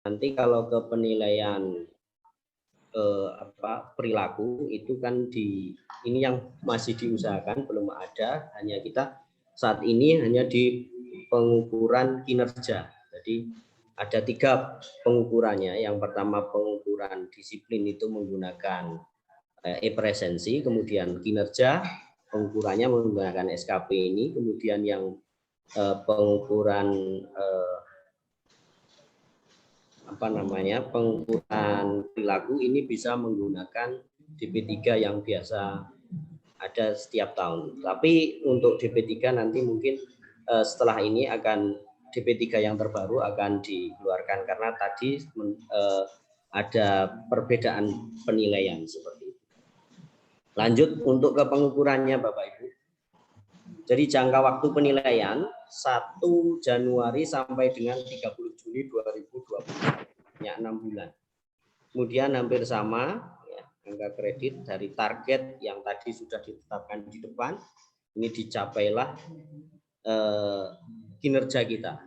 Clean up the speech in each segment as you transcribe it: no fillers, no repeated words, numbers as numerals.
Nanti kalau ke penilaian perilaku itu kan ini yang masih diusahakan, belum ada, hanya kita saat ini hanya di pengukuran kinerja. Jadi ada 3 pengukurannya. Yang pertama pengukuran disiplin itu menggunakan e-presensi, kemudian kinerja pengukurannya menggunakan SKP ini, kemudian yang pengukuran pengukuran perilaku ini bisa menggunakan DP3 yang biasa ada setiap tahun. Tapi untuk DP3 nanti mungkin setelah ini akan DP3 yang terbaru akan dikeluarkan karena tadi ada perbedaan penilaian seperti itu. Lanjut untuk ke pengukurannya Bapak Ibu. Jadi jangka waktu penilaian 1 Januari sampai dengan 30 Juni 2020, ya 6 bulan. Kemudian hampir sama ya, angka kredit dari target yang tadi sudah ditetapkan di depan, ini dicapailah kinerja kita.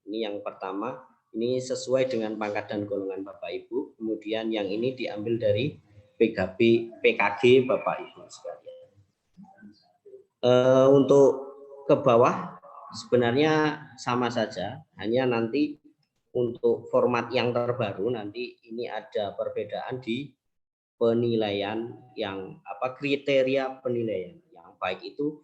Ini yang pertama, ini sesuai dengan pangkat dan golongan Bapak Ibu. Kemudian yang ini diambil dari PKG Bapak Ibu sekalian. Untuk ke bawah sebenarnya sama saja, hanya nanti untuk format yang terbaru nanti ini ada perbedaan di penilaian yang kriteria penilaian yang baik itu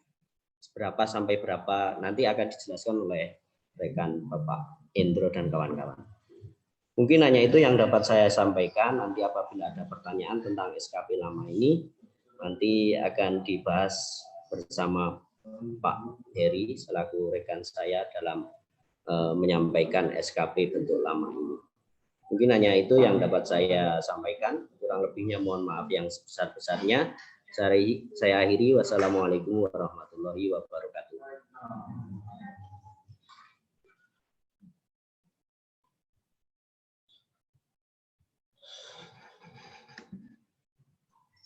berapa sampai berapa nanti akan dijelaskan oleh rekan Bapak Endro dan kawan-kawan. Mungkin hanya itu yang dapat saya sampaikan. Nanti apabila ada pertanyaan tentang SKP lama ini nanti akan dibahas bersama Pak Heri selaku rekan saya dalam menyampaikan SKP bentuk lama ini. Mungkin hanya itu yang dapat saya sampaikan. Kurang lebihnya mohon maaf yang sebesar-besarnya. Saya akhiri. Wassalamualaikum warahmatullahi wabarakatuh.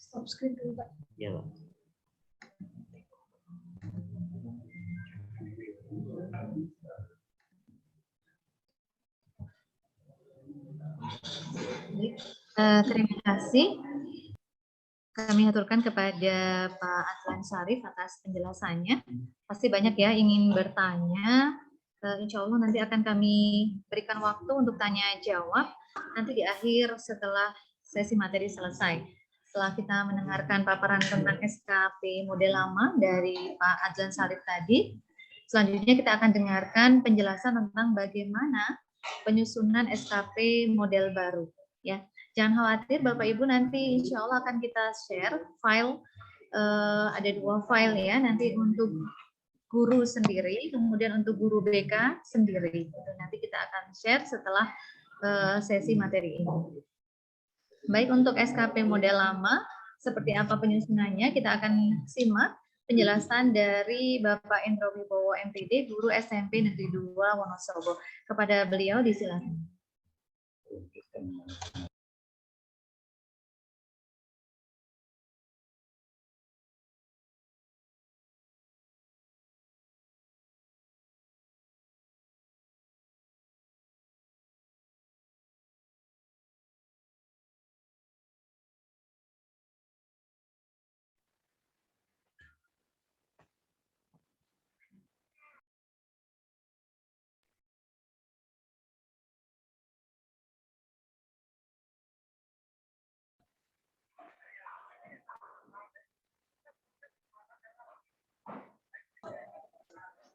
Stop screen dulu, Pak. Ya. Terima kasih. Kami aturkan kepada Pak Adlan Syarif atas penjelasannya. Pasti banyak ya ingin bertanya. Insya Allah nanti akan kami berikan waktu untuk tanya jawab. Nanti di akhir setelah sesi materi selesai. Setelah kita mendengarkan paparan tentang SKP model lama dari Pak Adlan Syarif tadi, selanjutnya kita akan dengarkan penjelasan tentang bagaimana penyusunan SKP model baru. Ya, jangan khawatir Bapak Ibu, nanti insya Allah akan kita share file, ada 2 file ya, nanti untuk guru sendiri, kemudian untuk guru BK sendiri. Nanti kita akan share setelah sesi materi ini. Baik, untuk SKP model lama, seperti apa penyusunannya, kita akan simak penjelasan dari Bapak Endro Wibowo MPD, guru SMP Negeri 2 Wonosobo. Kepada beliau disilakan.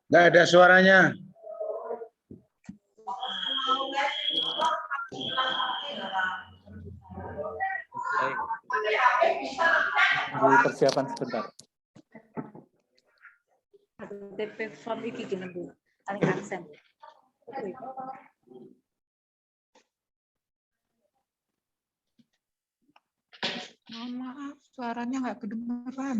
Nggak ada suaranya. Persiapan sebentar. DP form iki gini Bu, paling aksen. Mohon maaf, suaranya nggak kedengeran.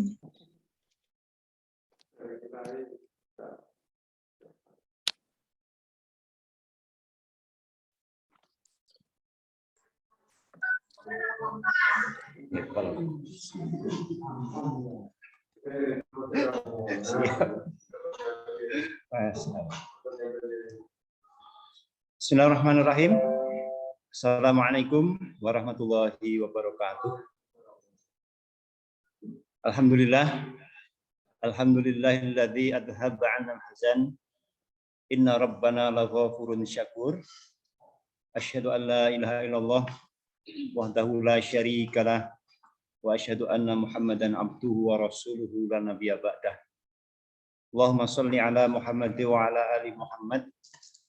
Bismillahirrahmanirrahim. Assalamualaikum warahmatullahi wabarakatuh. Alhamdulillah. Alhamdulillahilladzi adhaba 'anna al-hazan. Inna rabbana laghafurun syakur. Asyhadu an la ilaha illallah wahdahu la syarikalah wa asyhadu anna Muhammadan abduhu wa rasuluhu la nabiyya ba'dah. Allahumma shalli ala Muhammad wa ala ali Muhammad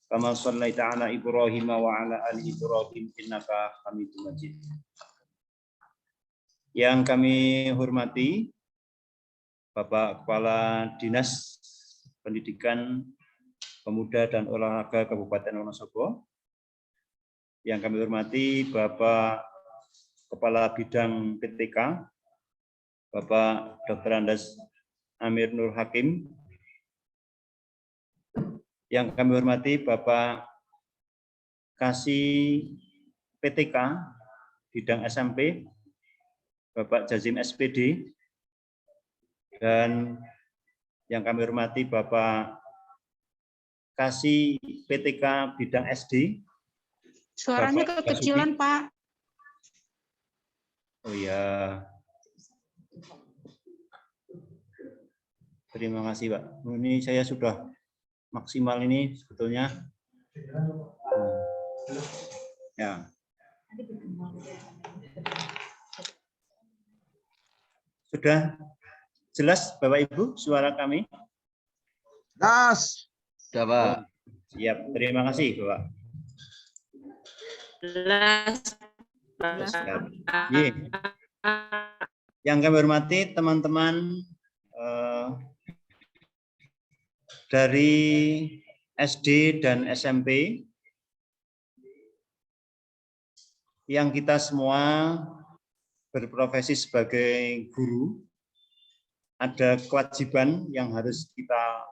kama shallaita ala Ibrahim wa ala ali Ibrahim innaka Hamidum Majid. Yang kami hormati Bapak Kepala Dinas Pendidikan Pemuda dan Olahraga Kabupaten Wonosobo. Yang kami hormati Bapak Kepala Bidang PTK, Bapak Dr. Andes Amir Nur Hakim. Yang kami hormati Bapak Kasih PTK Bidang SMP, Bapak Jazim SPD, dan yang kami hormati Bapak Kasih PTK Bidang SD. Suaranya Bapak kekecilan, Basuki. Pak. Oh ya. Terima kasih, Pak. Ini saya sudah maksimal ini sebetulnya. Ya. Sudah jelas Bapak Ibu suara kami? Das. Sudah, Pak. Siap. Terima kasih, Bapak. Siap. Ye. Yang kami hormati teman-teman dari SD dan SMP yang kita semua berprofesi sebagai guru, ada kewajiban yang harus kita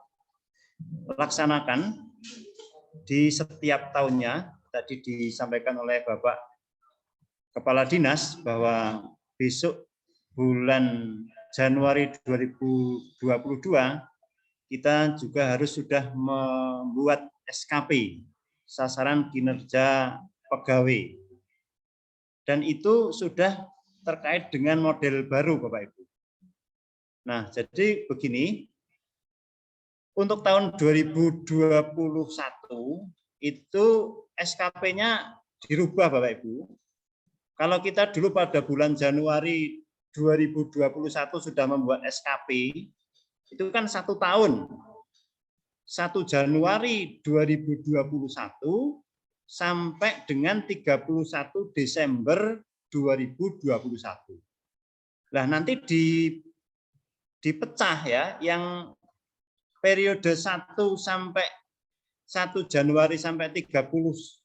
laksanakan di setiap tahunnya. Tadi disampaikan oleh Bapak Kepala Dinas bahwa besok bulan Januari 2022 kita juga harus sudah membuat SKP, sasaran kinerja pegawai. Dan itu sudah terkait dengan model baru, Bapak Ibu. Nah, jadi begini, untuk tahun 2021 itu SKP-nya dirubah, Bapak Ibu. Kalau kita dulu pada bulan Januari 2021 sudah membuat SKP, itu kan 1 tahun. 1 Januari 2021 sampai dengan 31 Desember 2021. Nah, nanti dipecah ya, yang periode 1 sampai 1 Januari sampai 30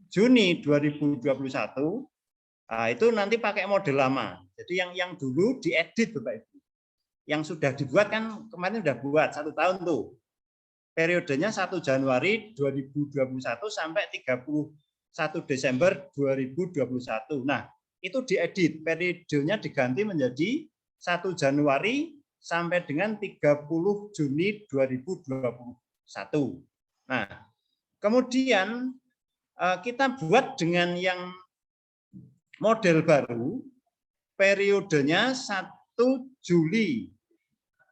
Juni 2021, nah, itu nanti pakai model lama. Jadi yang dulu diedit, Bapak Ibu. Yang sudah dibuat kan kemarin sudah buat 1 tahun tuh. Periodenya 1 Januari 2021 sampai 31 Desember 2021. Nah, itu diedit, periodenya diganti menjadi 1 Januari sampai dengan 30 Juni 2021. Nah, kemudian kita buat dengan yang model baru, periodenya 1 Juli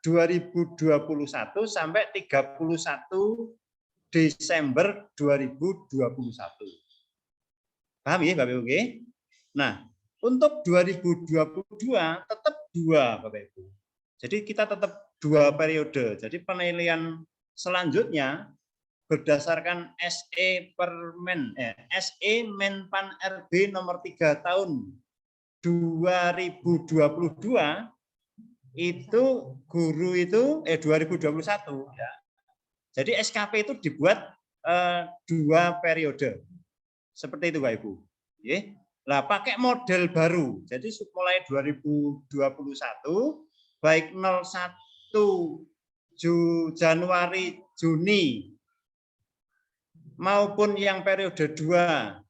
2021 sampai 31 Desember 2021. Paham ya, Bapak Ibu? Nah, untuk 2022 tetap 2, Bapak Ibu. Jadi kita tetap 2 periode. Jadi penilaian selanjutnya berdasarkan SE Menpan RB nomor 3 tahun 2022 itu guru itu 2021 ya. Jadi SKP itu dibuat 2 periode. Seperti itu, Pak Ibu. Nah, pakai model baru. Jadi mulai 2021 baik 01 Januari Juni maupun yang periode 2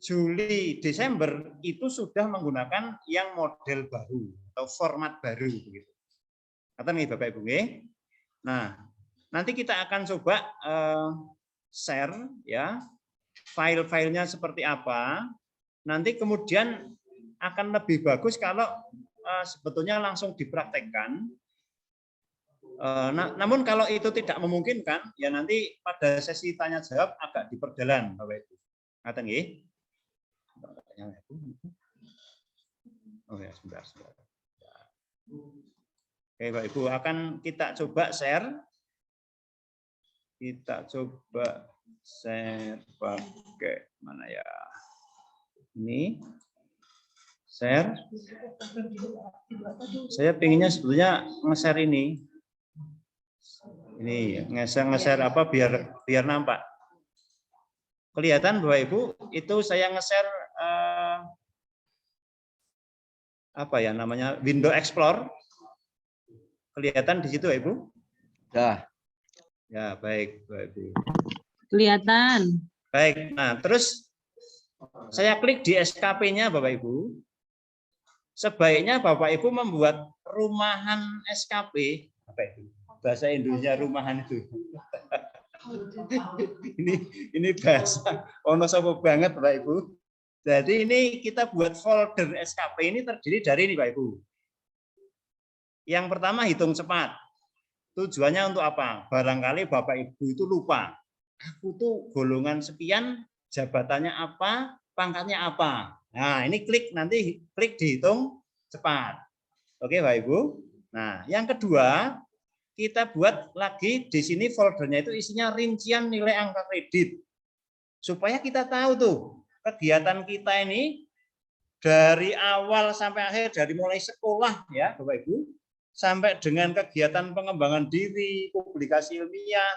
Juli Desember itu sudah menggunakan yang model baru atau format baru begitu. Kata nih Bapak Ibu. Nah, nanti kita akan coba share ya file-filenya seperti apa. Nanti kemudian akan lebih bagus kalau sebetulnya langsung dipraktekkan. Namun kalau itu tidak memungkinkan, ya nanti pada sesi tanya jawab agak diperdalam, Bapak Ibu. Ngaten nggih? Oh ya, sebentar. Oke, Bapak Ibu, akan kita coba share. Kita coba share pakai mana ya? Ini share. Saya pinginnya sebetulnya nge-share ini. Ini nge-share apa biar nampak. Kelihatan Bapak Ibu, itu saya nge-share apa ya namanya? Window Explorer. Kelihatan di situ Bapak Ibu? Dah. Ya, baik, Bapak Ibu. Kelihatan. Baik. Nah, terus saya klik di SKP-nya Bapak Ibu. Sebaiknya Bapak Ibu membuat rumahan SKP, Bapak Ibu. Bahasa Indonesia rumahan itu. ini bahasa ono sapa banget Bapak Ibu. Jadi ini kita buat folder SKP ini terdiri dari ini Bapak Ibu. Yang pertama hitung cepat. Tujuannya untuk apa? Barangkali Bapak Ibu itu lupa. Aku tuh golongan sekian, jabatannya apa, pangkatnya apa. Nah, ini nanti klik dihitung cepat. Oke, Bapak Ibu. Nah, yang kedua, kita buat lagi di sini foldernya itu isinya rincian nilai angka kredit. Supaya kita tahu tuh, kegiatan kita ini dari awal sampai akhir, dari mulai sekolah ya, Bapak Ibu, sampai dengan kegiatan pengembangan diri, publikasi ilmiah,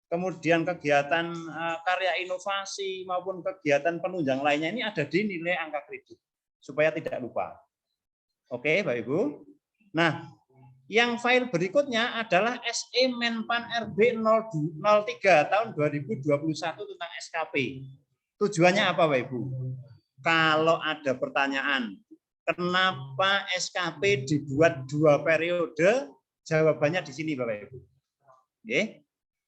kemudian kegiatan karya inovasi maupun kegiatan penunjang lainnya ini ada di nilai angka kredit supaya tidak lupa. Oke, Bapak Ibu. Nah, yang file berikutnya adalah SE Menpan RB 003 tahun 2021 tentang SKP. Tujuannya apa, Bapak Ibu? Kalau ada pertanyaan, kenapa SKP dibuat 2 periode? Jawabannya di sini, Bapak Ibu. Oke.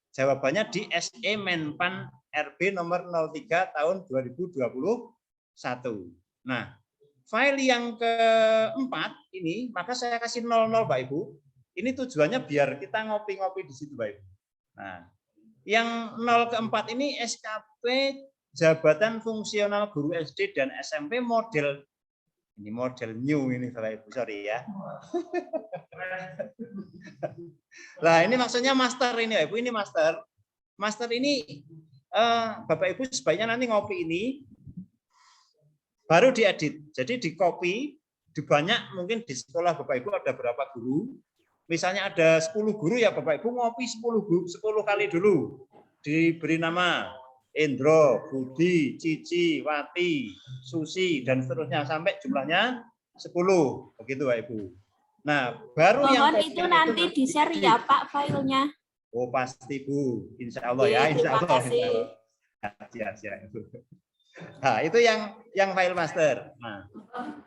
Jawabannya di SE Menpan RB nomor 03 tahun 2021. Nah, file yang keempat ini, maka saya kasih 00, Bapak Ibu. Ini tujuannya biar kita ngopi-ngopi di situ, Bapak Ibu. Nah, yang 0 keempat ini SKP jabatan fungsional guru SD dan SMP model ini model new ini Bapak Ibu, sorry ya. Nah, ini maksudnya master ini Bapak Ibu, ini master. Master ini Bapak Ibu sebaiknya nanti ngopi ini baru diedit. Jadi di copy, di banyak mungkin di sekolah Bapak Ibu ada berapa guru. Misalnya ada 10 guru ya Bapak Ibu ngopi 10 kali dulu. Diberi nama Indro, Budi, Cici, Wati, Susi, dan seterusnya sampai jumlahnya 10. Begitu Bapak Ibu. Nah, baru mohon yang itu nanti di-share ya Pak filenya. Oh pasti Bu, insya Allah ya, insya Allah. Siap. Nah, itu yang file master. Nah,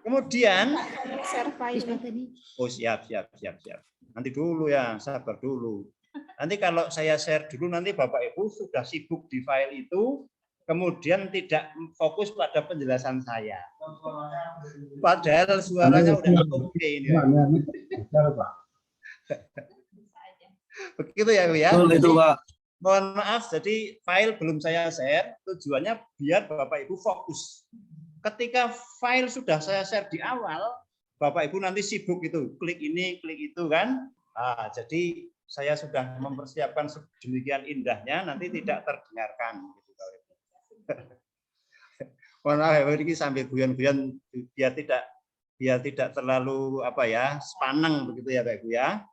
kemudian Share file. oh siap. Nanti dulu ya, sabar dulu. Nanti kalau saya share dulu, nanti Bapak Ibu sudah sibuk di file itu, kemudian tidak fokus pada penjelasan saya. Padahal suaranya udah oke ini. Begitu ya Bu ya. Itu Pak. Mohon maaf, jadi file belum saya share, tujuannya biar Bapak Ibu fokus. Ketika file sudah saya share di awal, Bapak Ibu nanti sibuk itu, klik ini, klik itu kan. Nah, jadi saya sudah mempersiapkan sedemikian indahnya, nanti tidak terdengarkan. Mohon maaf, ini sambil guyon-guyon biar tidak terlalu apa ya, sepaneng begitu ya Pak Ibu ya.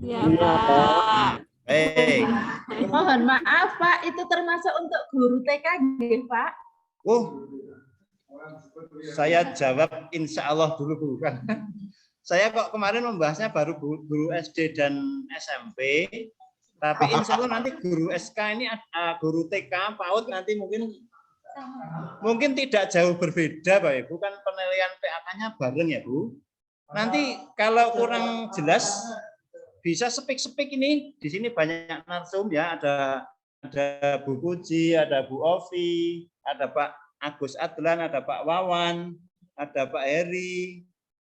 Iya Pak. Baik. Mohon maaf Pak, itu termasuk untuk guru TK nggih, Pak? Saya jawab insya Allah dulu Bu. Saya kok kemarin membahasnya baru guru SD dan SMP, tapi insya Allah nanti guru SK ini, guru TK, PAUD nanti mungkin tidak jauh berbeda Pak Ibu, kan penilaian PAK-nya bareng ya Bu. Nanti kalau kurang jelas bisa sepik-sepik ini, di sini banyak narsum ya, ada ada Bu Puji, ada Bu Ovi, ada Pak Agus Adlan, ada Pak Wawan, ada Pak Heri.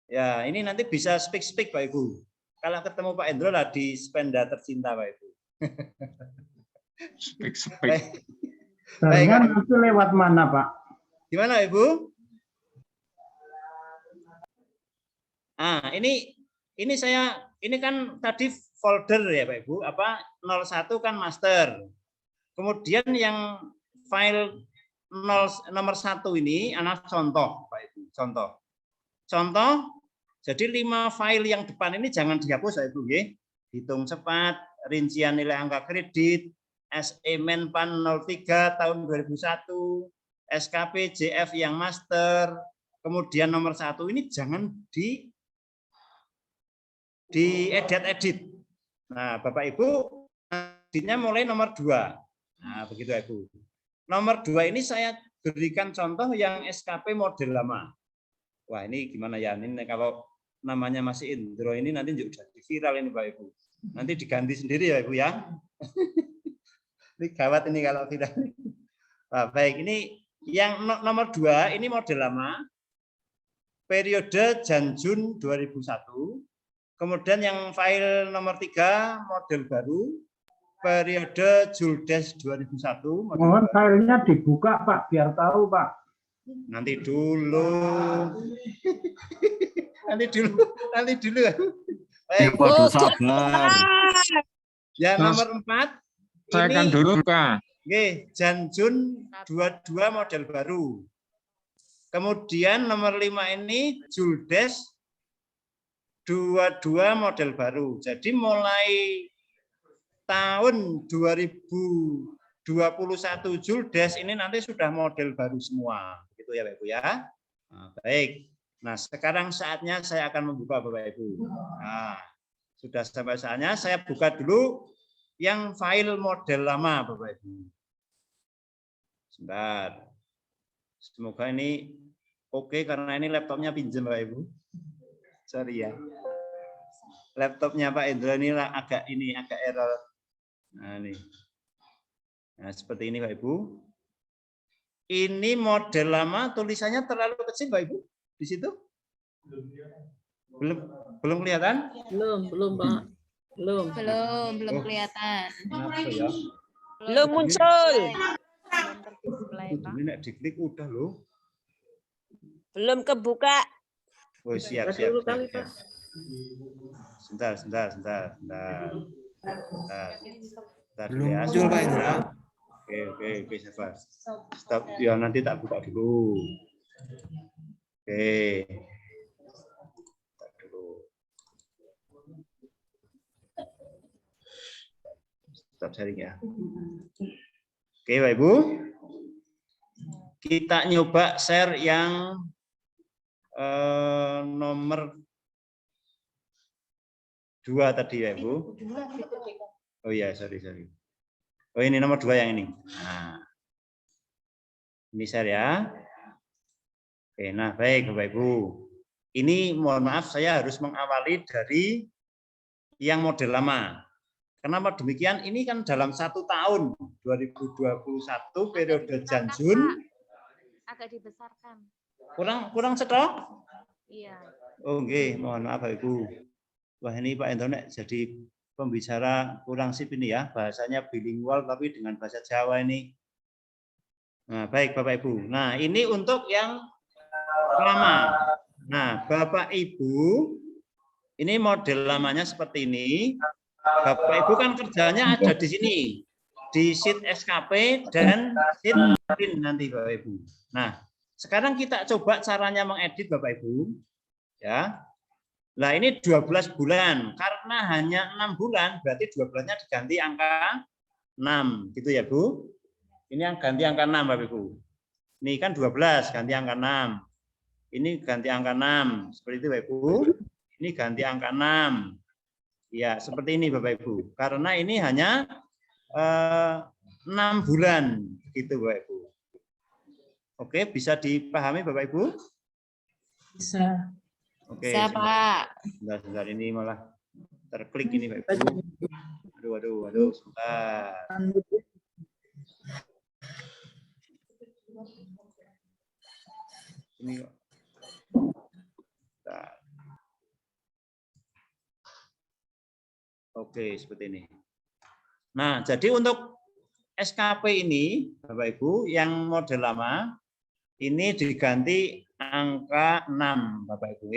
Ya, ini nanti bisa speak Pak Ibu. Kalau ketemu Pak Endro lah di Spenda Tercinta Pak Ibu. Speak. Baik. Saya nanti lewat mana, Pak? Gimana Ibu? Ah, ini kan tadi folder ya Pak Ibu, 01 kan master. Kemudian yang file nomor 1 ini anak contoh Pak Ibu, contoh. Jadi 5 file yang depan ini jangan dihapus Pak Ibu ya. Hitung cepat, rincian nilai angka kredit, SE Menpan 03 tahun 2001, SKP JF yang master, kemudian nomor 1 ini jangan diedit. Nah, Bapak Ibu, editnya mulai nomor 2. Nah, begitu Ibu. Nomor 2 ini saya berikan contoh yang SKP model lama. Wah, ini gimana ya? Ini kalau namanya masih Indro ini nanti juga jadi viral ini Pak Ibu. Nanti diganti sendiri ya Ibu ya. Ini gawat ini kalau viral. Nah, baik, ini yang nomor 2 ini model lama. Periode Jan-Jun 2001. Kemudian yang file nomor 3 model baru periode Juldes 2001. Mohon filenya dibuka Pak, biar tahu Pak. Nanti dulu. Nanti dulu. Baik. Ya nomor 4. Saya kan dulu Pak. Oke, Jan-Jun 22 model baru. Kemudian nomor 5 ini Juldes 22 model baru. Jadi mulai tahun 2021 Juldes ini nanti sudah model baru semua. Begitu ya Bapak Ibu ya. Nah, baik. Nah, sekarang saatnya saya akan membuka Bapak Ibu. Nah, sudah sampai saatnya saya buka dulu yang file model lama Bapak Ibu. Sebentar. Semoga ini oke karena ini laptopnya pinjam Bapak Ibu. Sorry ya. Laptopnya Pak Indro ini agak error. Nah, ini. Nah, seperti ini Pak Ibu. Ini model lama, tulisannya terlalu kecil Pak Ibu di situ? Belum kelihatan? Belum Pak. Belum kelihatan. Kenapa ya? Belum muncul. Ini nek diklik udah loh. Belum kebuka. Oh, siap. Sebentar dulu ya. Muncul Pak Indra. Oke, sabar. Stop. Ya nanti tak buka dulu. Oke. Tak dulu. Stop sharing ya. Oke, Bapak Ibu. Kita nyoba share yang nomor 2 tadi ya Bu. Oh iya, sorry. Oh ini nomor 2 yang ini. Nah, ini share ya. Oke, nah baik Bapak Ibu. Ini mohon maaf saya harus mengawali dari yang model lama. Kenapa demikian? Ini kan dalam 1 tahun 2021 periode Jan-Jun. Agak dibesarkan. Kurang stok? Iya. Oh nggih, mohon maaf Bapak Ibu. Wah ini Pak Endro jadi pembicara kurang sip ini ya, bahasanya bilingual tapi dengan bahasa Jawa ini. Nah, baik Bapak Ibu. Nah, ini untuk yang lama. Nah, Bapak Ibu, ini model lamanya seperti ini. Bapak Ibu kan kerjanya ada di sini, di sheet SKP dan sheet print nanti Bapak Ibu. Nah, sekarang kita coba caranya mengedit Bapak Ibu. Ya. Nah, ini 12 bulan. Karena hanya 6 bulan, berarti 12-nya diganti angka 6. Gitu ya, Bu? Ini yang ganti angka 6, Bapak Ibu. Ini kan 12, ganti angka 6. Ini ganti angka 6. Seperti itu, Bapak Ibu. Ini ganti angka 6. Ya, seperti ini, Bapak Ibu. Karena ini hanya 6 bulan. Gitu, Bapak Ibu. Oke, bisa dipahami, Bapak Ibu? Bisa. Oke, Pak. sebentar ini malah terklik ini Pak Ibu. Aduh, sebentar. Ini kok. Nah. Oke, seperti ini. Nah, jadi untuk SKP ini, Bapak Ibu, yang model lama, ini diganti angka 6, Bapak Ibu.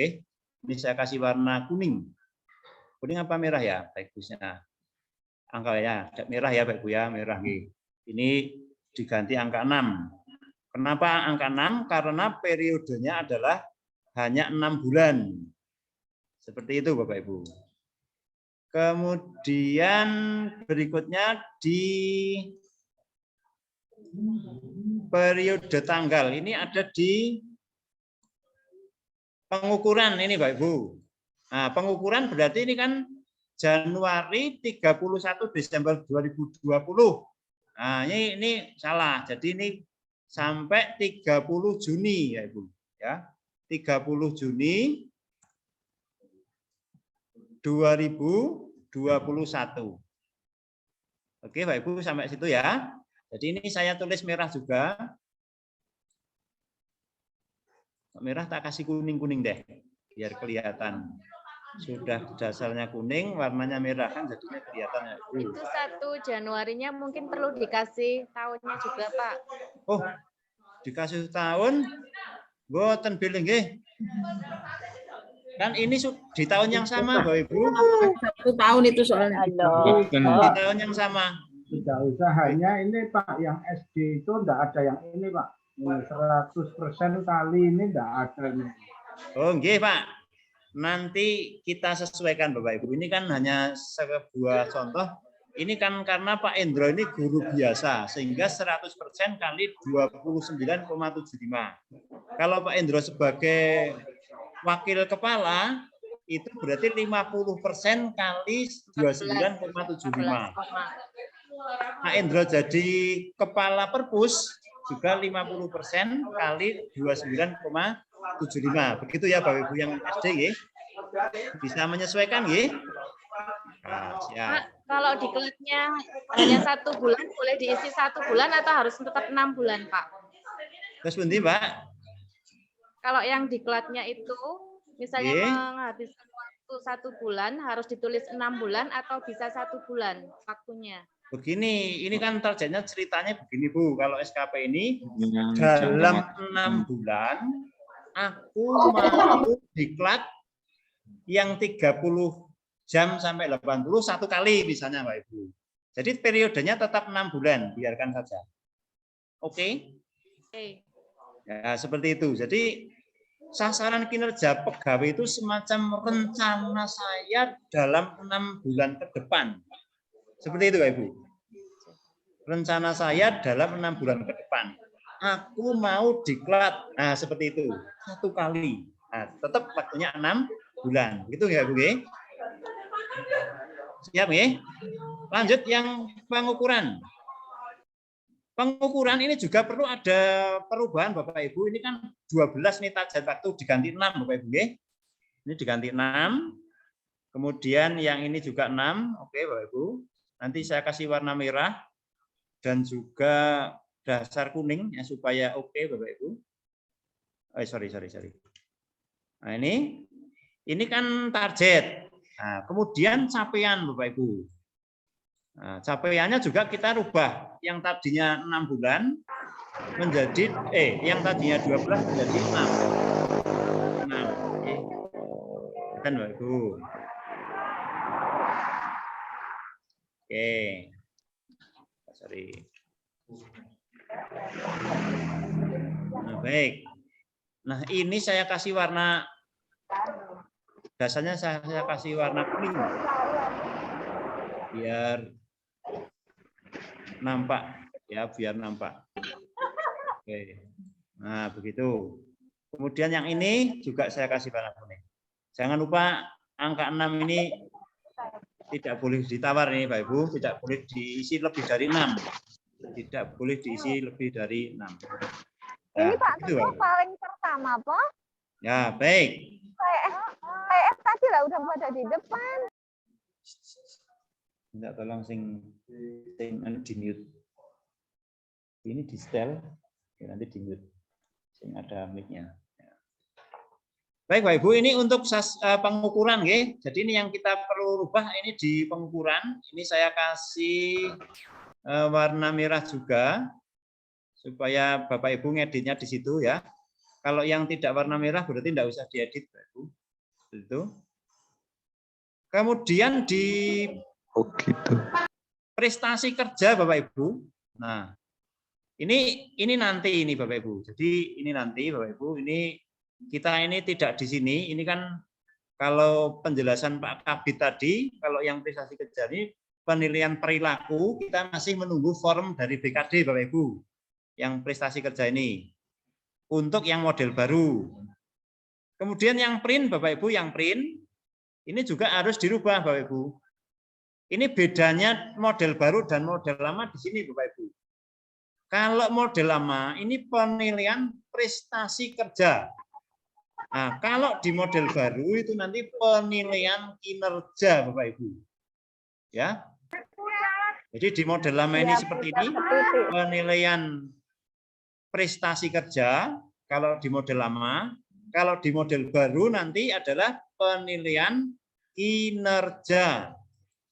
Ini saya kasih warna kuning. Kuning apa merah ya, Bapak Ibu? Nah, angka ya, merah ya, Bapak Ibu ya, merah. Ini diganti angka 6. Kenapa angka 6? Karena periodenya adalah hanya 6 bulan. Seperti itu, Bapak Ibu. Kemudian berikutnya di periode tanggal ini ada di pengukuran ini, Bapak Ibu. Nah, pengukuran berarti ini kan Januari 31 Desember 2020. Nah, ini salah. Jadi ini sampai 30 Juni ya, Ibu. Ya. 30 Juni 2021. Oke, Bapak Ibu sampai situ ya. Jadi ini saya tulis merah juga. Merah tak kasih kuning-kuning deh, biar kelihatan. Sudah dasarnya kuning, warnanya merah kan jadinya kelihatan ya. Itu 1 Januarinya mungkin perlu dikasih tahunnya juga, Pak. Oh, dikasih tahun, boten bilih nggih. Kan ini di tahun yang sama, Bapak Ibu. 1 tahun itu soalnya. Di tahun yang sama. Tidak usah, hanya ini Pak, yang SD itu tidak ada yang ini Pak. Ini 100% kali ini tidak ada nih. Oh, nggih, Pak. Nanti kita sesuaikan, Bapak Ibu. Ini kan hanya sebuah contoh. Ini kan karena Pak Endro ini guru biasa, sehingga 100% kali 29,75. Kalau Pak Endro sebagai wakil kepala, itu berarti 50% kali 29,75. Pak Endro jadi kepala perpus, juga 50% kali 29,75. Begitu ya Bapak Ibu yang SD ya. Bisa menyesuaikan ya. Nah, siap. Kalau diklatnya hanya 1 bulan, boleh diisi 1 bulan atau harus tetap 6 bulan, Pak? Terus bunti, Mbak? Kalau yang diklatnya itu, misalnya menghabiskan waktu 1 bulan, harus ditulis 6 bulan atau bisa 1 bulan waktunya? Begini, ini kan targetnya ceritanya begini Bu, kalau SKP ini dalam 6 bulan aku mau diklat yang 30 jam sampai 80 1 kali misalnya Mbak Ibu. Jadi periodenya tetap 6 bulan, biarkan saja. Oke? Oke. Ya, seperti itu. Jadi sasaran kinerja pegawai itu semacam rencana saya dalam 6 bulan ke depan. Seperti itu Mbak Ibu. Rencana saya dalam 6 bulan ke depan. Aku mau diklat. Nah, seperti itu. 1 kali. Nah, tetap waktunya 6 bulan. Gitu ya, Bu? Siap, ya? Lanjut yang pengukuran. Pengukuran ini juga perlu ada perubahan, Bapak Ibu. Ini kan 12 nih target waktu diganti 6, Bapak Ibu. Ini diganti 6. Kemudian yang ini juga 6. Oke, Bapak Ibu. Nanti saya kasih warna merah. Dan juga dasar kuning ya supaya oke Bapak Ibu. Sorry. Nah ini kan target. Nah, kemudian capaian Bapak Ibu. Nah, capaiannya juga kita rubah yang tadinya 6 bulan menjadi yang tadinya 12 menjadi 6. Kan Bapak Ibu. Oke. Sorry. Nah, baik. Nah, ini saya kasih warna dasarnya saya kasih warna kuning. Biar nampak ya, biar nampak. Oke. Nah, begitu. Kemudian yang ini juga saya kasih warna kuning. Jangan lupa angka 6 ini tidak boleh ditawar nih Pak Ibu, tidak boleh diisi lebih dari 6. Tidak boleh diisi lebih dari 6. Nah, ini Pak itu, Ketua paling pertama, Pak. Ya, baik. PS tadi lah udah pada di depan. Enggak, tolong sing di mute. Ini di setel. Oke, nanti di mute. Sing ada mic-nya. Baik Bapak Ibu, ini untuk pengukuran nggih. Jadi ini yang kita perlu rubah ini di pengukuran. Ini saya kasih warna merah juga supaya Bapak Ibu ngeditnya di situ ya. Kalau yang tidak warna merah berarti tidak usah diedit Bapak Ibu. Itu. Kemudian di prestasi kerja Bapak Ibu. Nah, ini nanti ini Bapak Ibu. Jadi ini nanti Bapak Ibu, ini kita ini tidak di sini. Ini kan kalau penjelasan Pak Kabid tadi, kalau yang prestasi kerja ini penilaian perilaku, kita masih menunggu form dari BKD Bapak Ibu. Yang prestasi kerja ini untuk yang model baru. Kemudian yang print Bapak Ibu, yang print ini juga harus dirubah Bapak Ibu. Ini bedanya model baru dan model lama di sini Bapak Ibu. Kalau model lama ini penilaian prestasi kerja. Nah, kalau di model baru itu nanti penilaian kinerja Bapak Ibu. Ya. Jadi di model lama ini seperti ini penilaian prestasi kerja kalau di model lama, kalau di model baru nanti adalah penilaian kinerja.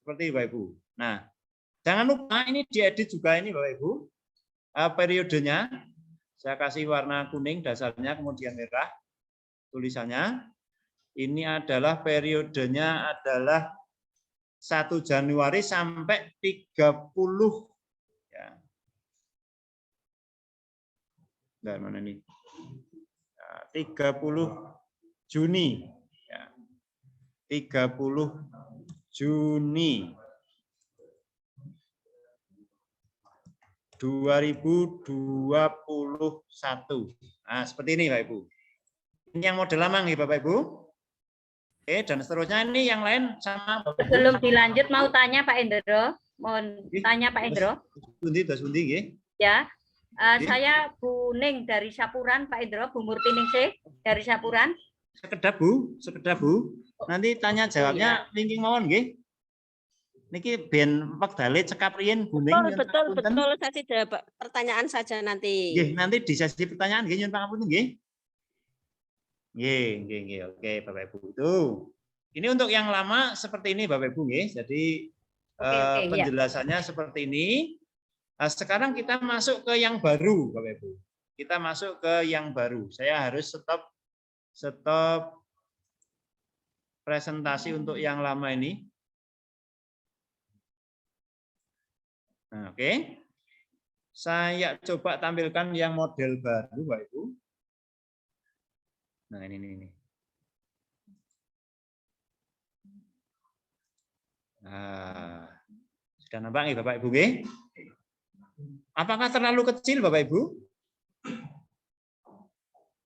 Seperti Bapak Ibu. Nah, jangan lupa ini diedit juga ini Bapak Ibu. Periodenya saya kasih warna kuning dasarnya kemudian merah tulisannya. Ini adalah periodenya adalah 1 Januari sampai 30 ya. Dari mana nih? 30 Juni ya. 30 Juni 2021. Nah, seperti ini Bapak Ibu. Ini yang model lama nih Bapak Ibu. Oke, dan seterusnya ini yang lain sama Bapak Ibu. Sebelum dilanjut mau tanya Pak Endro, mohon tanya Pak Endro. Sundi nggih. Ya. Saya Bu Ning dari Sapuran, Pak Endro, Bu Murti Ningsih dari Sapuran. Sekedap Bu. Nanti tanya jawabnya linking mawon nggih. Niki ben wekdale cekap riyin Bu Ning. Betul. Sesi jawab pertanyaan saja nanti. Nggih, nanti di sesi pertanyaan nggih nyuwun pangapunten nggih. Nggih. Oke, Bapak Ibu. Itu. Ini untuk yang lama seperti ini Bapak Ibu nggih. Jadi penjelasannya seperti ini. Nah, sekarang kita masuk ke yang baru Bapak Ibu. Kita masuk ke yang baru. Saya harus stop presentasi untuk yang lama ini. Nah, oke. Saya coba tampilkan yang model baru, Bapak Ibu. Nah, ini. Nah, sudah nampak nih Bapak Ibu nggih? Apakah terlalu kecil Bapak Ibu?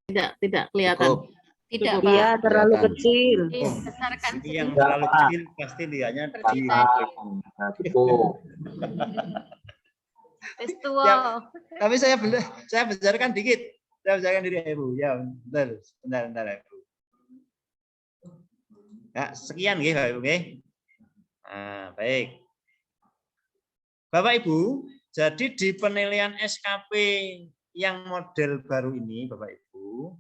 Tidak kelihatan. Tidak, Iya, terlalu kecil. Ini yang terlalu kecil pasti lihatnya di ya, tapi saya besarkan dikit. Saya besarkan diri Ibu. Ya, bentar Ibu. Ya, sekian nggih Bapak Ibu nggih. Nah, baik. Bapak Ibu, jadi di penilaian SKP yang model baru ini Bapak Ibu,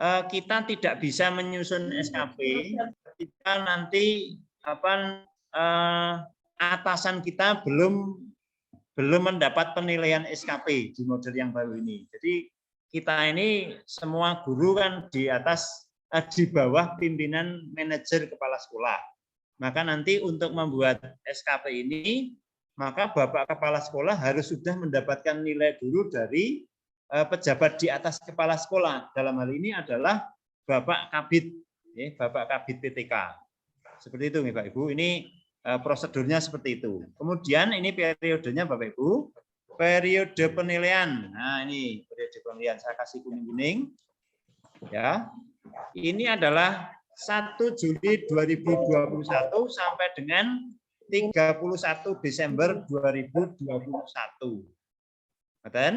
kita tidak bisa menyusun SKP ketika nanti atasan kita belum mendapat penilaian SKP di model yang baru ini. Jadi kita ini semua guru kan di bawah pimpinan manajer kepala sekolah. Maka nanti untuk membuat SKP ini, maka Bapak Kepala Sekolah harus sudah mendapatkan nilai guru dari pejabat di atas kepala sekolah. Dalam hal ini adalah Bapak Kabid, Bapak Kabid PTK. Seperti itu, Bapak Ibu. Ini prosedurnya seperti itu. Kemudian ini periodenya, Bapak Ibu. Periode penilaian. Nah, ini periode penilaian. Saya kasih kuning-kuning. Ya, ini adalah 1 Juli 2021 sampai dengan 31 Desember 2021. Betul?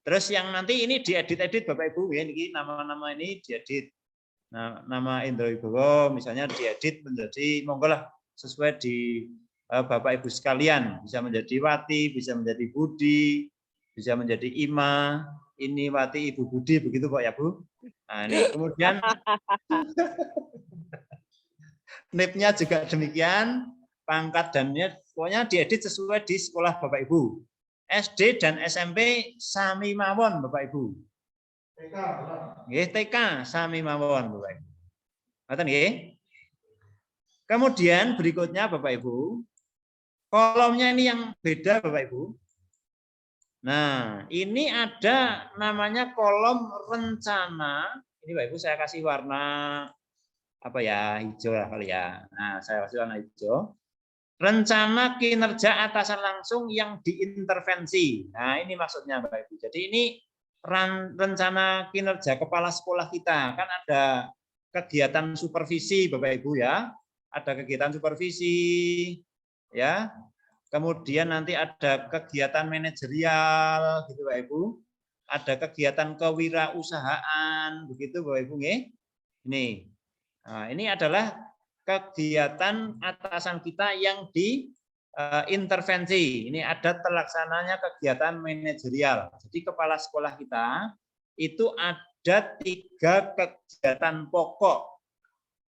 Terus yang nanti ini diedit-edit Bapak Ibu, ya, ini nama-nama ini diedit. Nah, nama Indro Wibowo misalnya diedit menjadi monggolah sesuai di Bapak Ibu sekalian, bisa menjadi Wati, bisa menjadi Budi, bisa menjadi Ima, ini Wati, Ibu Budi, begitu Pak ya Bu. Nah, ini kemudian NIP-nya juga demikian, pangkat dan NIP, pokoknya diedit sesuai di sekolah Bapak Ibu. SD dan SMP sami mawon Bapak Ibu. TK sami mawon Bapak Ibu. Ngoten nggih? Kemudian berikutnya Bapak Ibu, kolomnya ini yang beda Bapak Ibu. Nah, ini ada namanya kolom rencana. Ini Bapak Ibu saya kasih warna apa ya, hijau lah kali ya. Nah, saya kasih warna hijau. Rencana kinerja atasan langsung yang diintervensi. Nah, ini maksudnya Bapak Ibu. Jadi ini rencana kinerja kepala sekolah kita. Kan ada kegiatan supervisi Bapak Ibu ya. Ada kegiatan supervisi ya. Kemudian nanti ada kegiatan manajerial gitu Bapak Ibu. Ada kegiatan kewirausahaan begitu Bapak Ibu nggih. Ini. Nah, ini adalah kegiatan atasan kita yang diintervensi. Ini ada terlaksananya kegiatan manajerial. Jadi kepala sekolah kita itu ada 3 kegiatan pokok,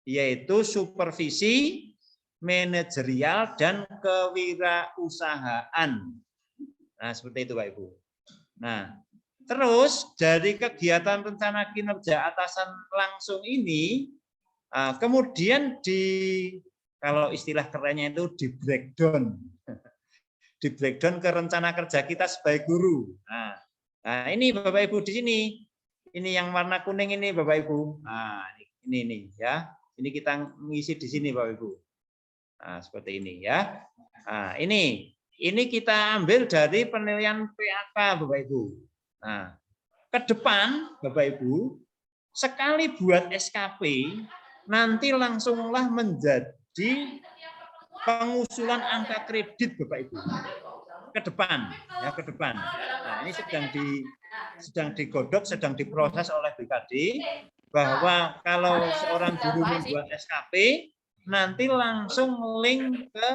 yaitu supervisi, manajerial, dan kewirausahaan. Nah, seperti itu Pak Ibu. Nah, terus dari kegiatan rencana kinerja atasan langsung ini, kemudian kalau istilah kerennya itu di breakdown. Di breakdown ke rencana kerja kita sebagai guru. Nah, ini Bapak Ibu di sini. Ini yang warna kuning ini Bapak Ibu. Nah, ini ya. Ini kita ngisi di sini Bapak Ibu. Nah, seperti ini ya. Nah, ini kita ambil dari penilaian PAK Bapak Ibu. Nah, ke depan Bapak Ibu, sekali buat SKP nanti langsunglah menjadi pengusulan angka kredit Bapak Ibu ke depan ya, ke depan. Nah, ini sedang digodok, sedang diproses oleh BKD bahwa kalau seorang guru membuat SKP nanti langsung link ke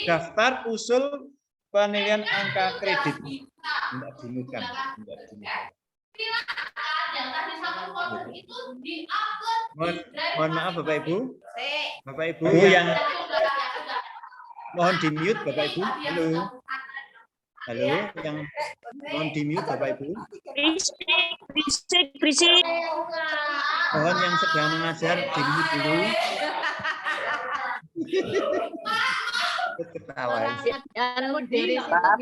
daftar usul penilaian angka kredit. Tidak dimutkan, tidak dimutkan. Mohon maaf Bapak Ibu. Bapak Ibu yang mohon di-mute Bapak Ibu. Halo. Halo, yang mohon di-mute Bapak Ibu. Berisik. Mohon yang sedang mengajar di-mute dulu. Ketawa.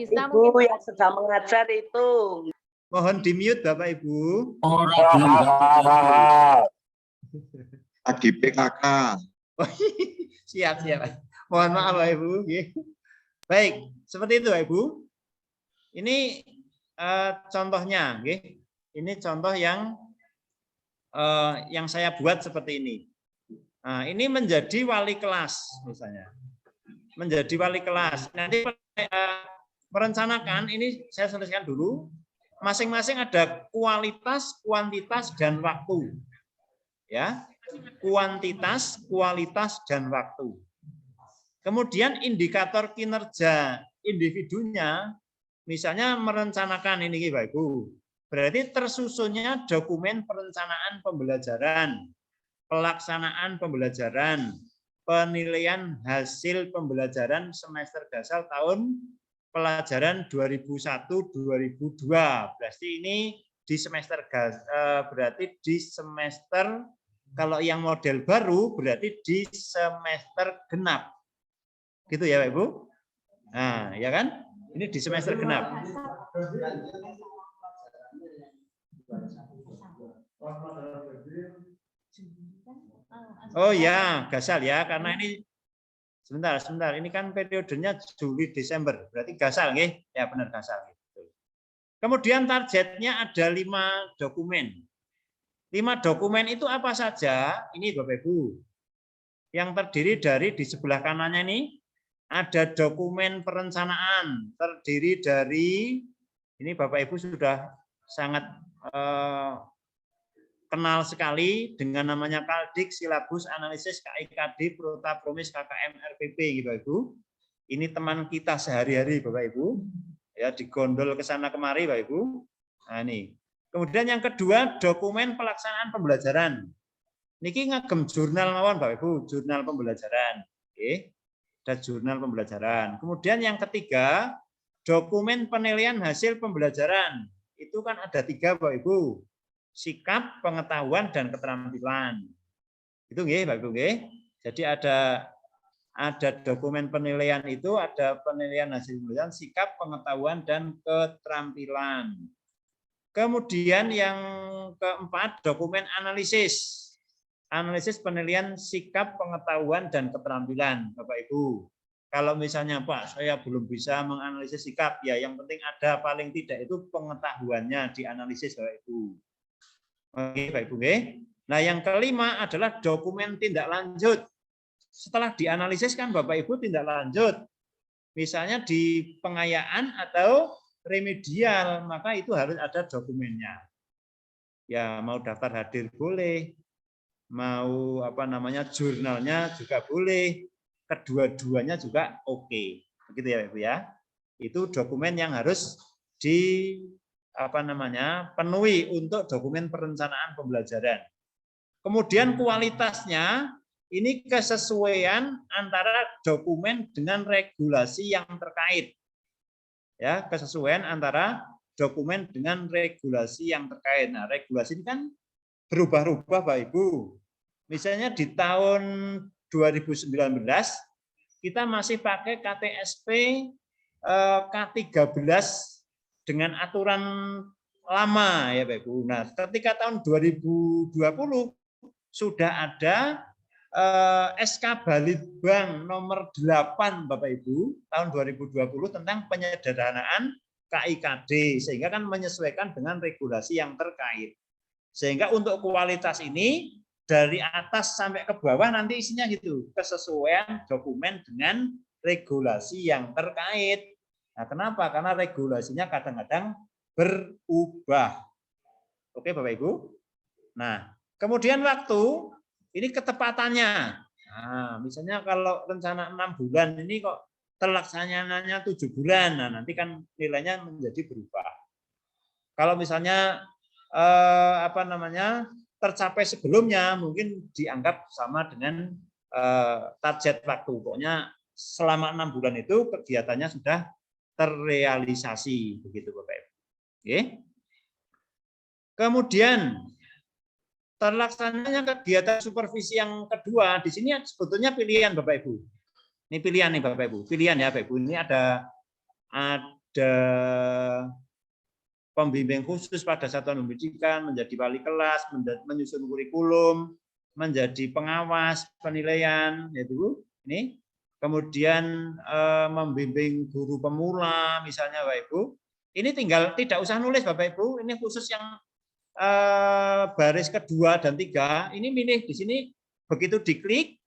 Ibu yang sedang mengajar itu. Mohon di-mute Bapak Ibu. Lagi PKK. Siap. Mohon maaf Bapak Ibu. Baik, seperti itu Bapak Ibu. Ini contohnya, ini contoh yang saya buat seperti ini. Nah, ini menjadi wali kelas misalnya. Menjadi wali kelas. Nanti merencanakan, ini saya selesaikan dulu. Masing-masing ada kualitas, kuantitas, dan waktu. Ya, kuantitas, kualitas, dan waktu. Kemudian indikator kinerja individunya, misalnya merencanakan ini Bapak Ibu. Berarti tersusunnya dokumen perencanaan pembelajaran, pelaksanaan pembelajaran, penilaian hasil pembelajaran semester dasar tahun pelajaran 2001-2002. Berarti ini di semester berarti di semester, kalau yang model baru berarti di semester genap. Gitu ya Pak Ibu? Nah, ya kan? Ini di semester genap. Oh ya, gasal ya, karena ini sebentar, ini kan periodenya Juli Desember, berarti gasal nggih? Ya benar gasal. Kemudian targetnya ada 5 dokumen. 5 dokumen itu apa saja? Ini Bapak Ibu. Yang terdiri dari di sebelah kanannya ini ada dokumen perencanaan, terdiri dari ini Bapak Ibu sudah sangat kenal sekali dengan namanya Kaldik, Silabus, Analisis, KIKD, Prota, Promis, KKM, RPP, gitu Ibu. Ini teman kita sehari-hari Bapak Ibu. ya digondol ke sana kemari Bapak Ibu. Nah ini. Kemudian yang kedua, dokumen pelaksanaan pembelajaran. Niki ngagem jurnal mawon Bapak Ibu, jurnal pembelajaran. Oke. Ada jurnal pembelajaran. Kemudian yang ketiga, dokumen penilaian hasil pembelajaran. Itu kan ada 3 Bapak Ibu. Sikap, pengetahuan, dan keterampilan. Itu nggih Bapak Ibu nggih. Jadi ada dokumen penilaian itu, ada penilaian hasil pembelajaran, sikap, pengetahuan, dan keterampilan. Kemudian yang keempat, dokumen analisis. Analisis penilaian sikap, pengetahuan, dan keterampilan, Bapak Ibu. Kalau misalnya Pak, saya belum bisa menganalisis sikap, ya yang penting ada paling tidak itu pengetahuannya dianalisis Bapak Ibu. Oke, Bapak Ibu. Nah, yang kelima adalah dokumen tindak lanjut. Setelah dianalisis kan Bapak Ibu tindak lanjut. Misalnya di pengayaan atau remedial, maka itu harus ada dokumennya. Ya, mau daftar hadir boleh, mau jurnalnya juga boleh, kedua-duanya juga oke. Begitu ya Ibu ya. Itu dokumen yang harus penuhi untuk dokumen perencanaan pembelajaran. Kemudian kualitasnya ini kesesuaian antara dokumen dengan regulasi yang terkait. Ya, kesesuaian antara dokumen dengan regulasi yang terkait. Nah, regulasi ini kan berubah-ubah Bapak Ibu. Misalnya di tahun 2019 kita masih pakai KTSP K13 dengan aturan lama ya Bapak Ibu. Nah, ketika tahun 2020 sudah ada SK Balitbang nomor 8 Bapak Ibu tahun 2020 tentang penyederhanaan KIKD, sehingga kan menyesuaikan dengan regulasi yang terkait. Sehingga untuk kualitas ini dari atas sampai ke bawah nanti isinya gitu, kesesuaian dokumen dengan regulasi yang terkait. Nah, kenapa? Karena regulasinya kadang-kadang berubah. Oke Bapak Ibu. Nah, kemudian waktu ini ketepatannya. Nah, misalnya kalau rencana 6 bulan ini kok terlaksananya 7 bulan, nah nanti kan nilainya menjadi berubah. Kalau misalnya tercapai sebelumnya, mungkin dianggap sama dengan target waktu. Pokoknya selama 6 bulan itu kegiatannya sudah terrealisasi, begitu Bapak Ibu. Oke. Kemudian terlaksananya kegiatan supervisi yang kedua, di sini sebetulnya pilihan Bapak Ibu. Ini pilihan nih Bapak Ibu, pilihan ya Bapak Ibu. Ini ada pembimbing khusus pada satuan pendidikan, menjadi wali kelas, menyusun kurikulum, menjadi pengawas penilaian, yaitu ini. Kemudian membimbing guru pemula, misalnya Bapak Ibu. Ini tinggal tidak usah nulis Bapak Ibu. Ini khusus yang baris kedua dan 3. Ini milih di sini, begitu diklik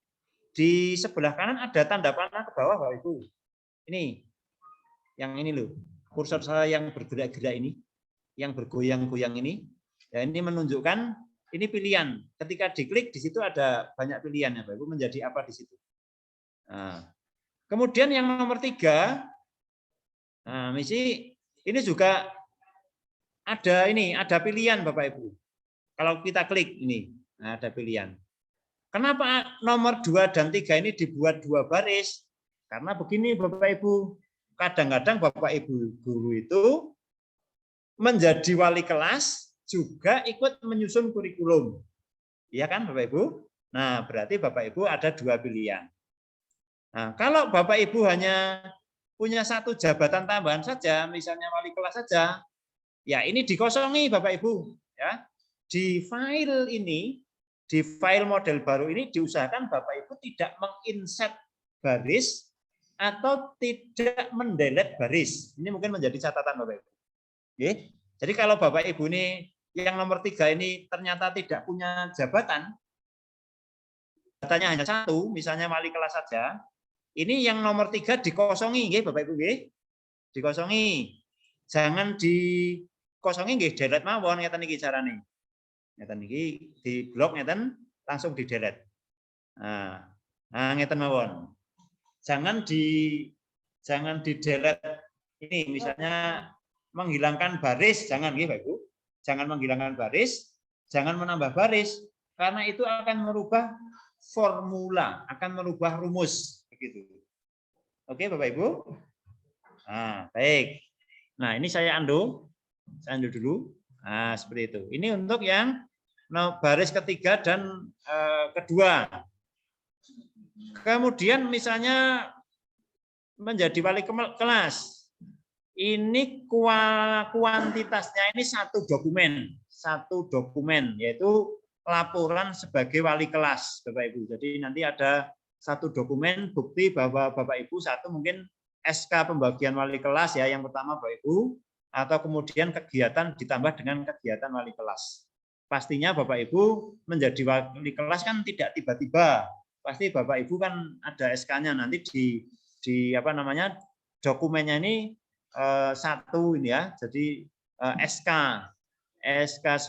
di sebelah kanan ada tanda panah ke bawah Bapak Ibu. Ini yang ini loh, kursor saya yang bergerak-gerak ini, yang bergoyang-goyang ini. Ya, ini menunjukkan ini pilihan. Ketika diklik di situ ada banyak pilihan ya Bapak Ibu, menjadi apa di situ. Nah, kemudian yang nomor 3, nah, ini juga ada pilihan Bapak Ibu. Kalau kita klik ini, nah, ada pilihan. Kenapa nomor 2 dan 3 ini dibuat 2 baris? Karena begini Bapak Ibu, kadang-kadang Bapak Ibu guru itu menjadi wali kelas juga ikut menyusun kurikulum. Iya kan Bapak Ibu? Nah, berarti Bapak Ibu ada 2 pilihan. Nah, kalau Bapak Ibu hanya punya 1 jabatan tambahan saja, misalnya wali kelas saja, ya ini dikosongi Bapak Ibu. Ya. Di file ini, di file model baru ini diusahakan Bapak Ibu tidak menginsert baris atau tidak mendelete baris. Ini mungkin menjadi catatan Bapak Ibu. Oke. Jadi kalau Bapak Ibu ini yang nomor 3 ini ternyata tidak punya jabatan, jabatannya hanya 1, misalnya wali kelas saja, ini yang nomor 3 dikosongi, nggih Bapak Ibu nggih. Dikosongi. Jangan dikosongi nggih, delete mawon ngeten iki carane. Ngeten iki di blok ngeten langsung di delete. Nah, ngeten mawon. Jangan di delete Ini misalnya menghilangkan baris, jangan gitu Bapak Ibu. Jangan menghilangkan baris, jangan menambah baris, karena itu akan merubah formula, akan merubah rumus begitu. Oke Bapak Ibu? Nah, baik. Nah, ini saya undo dulu. Nah, seperti itu. Ini untuk yang baris ketiga dan kedua. Kemudian misalnya menjadi wali kelas. Ini kuantitasnya ini satu dokumen, yaitu laporan sebagai wali kelas, Bapak Ibu. Jadi nanti ada satu dokumen bukti bahwa Bapak Ibu satu mungkin SK pembagian wali kelas ya, yang pertama Bapak Ibu, atau kemudian kegiatan ditambah dengan kegiatan wali kelas. Pastinya Bapak Ibu menjadi wali kelas kan tidak tiba-tiba. Pasti Bapak Ibu kan ada SK-nya, nanti di apa namanya dokumennya ini satu ini ya, jadi SK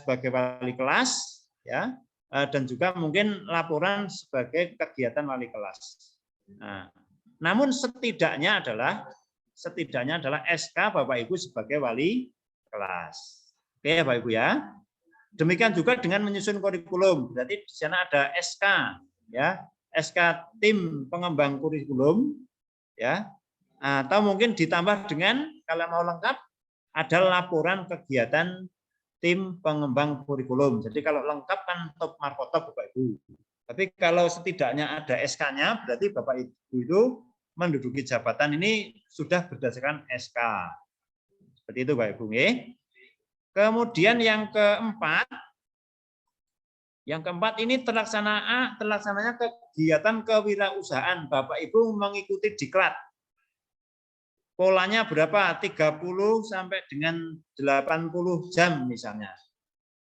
sebagai wali kelas ya, dan juga mungkin laporan sebagai kegiatan wali kelas. Nah, namun setidaknya adalah SK Bapak Ibu sebagai wali kelas. Oke Bapak Ibu ya. Demikian juga dengan menyusun kurikulum. Berarti di sana ada SK ya, SK tim pengembang kurikulum ya. Atau mungkin ditambah dengan kalau mau lengkap ada laporan kegiatan tim pengembang kurikulum. Jadi kalau lengkap kan top markotop Bapak Ibu. Tapi kalau setidaknya ada SK-nya berarti Bapak Ibu itu menduduki jabatan ini sudah berdasarkan SK. Seperti itu Bapak Ibu. Kemudian yang keempat ini terlaksananya kegiatan kewirausahaan. Bapak Ibu mengikuti diklat. Polanya berapa? 30 sampai dengan 80 jam misalnya.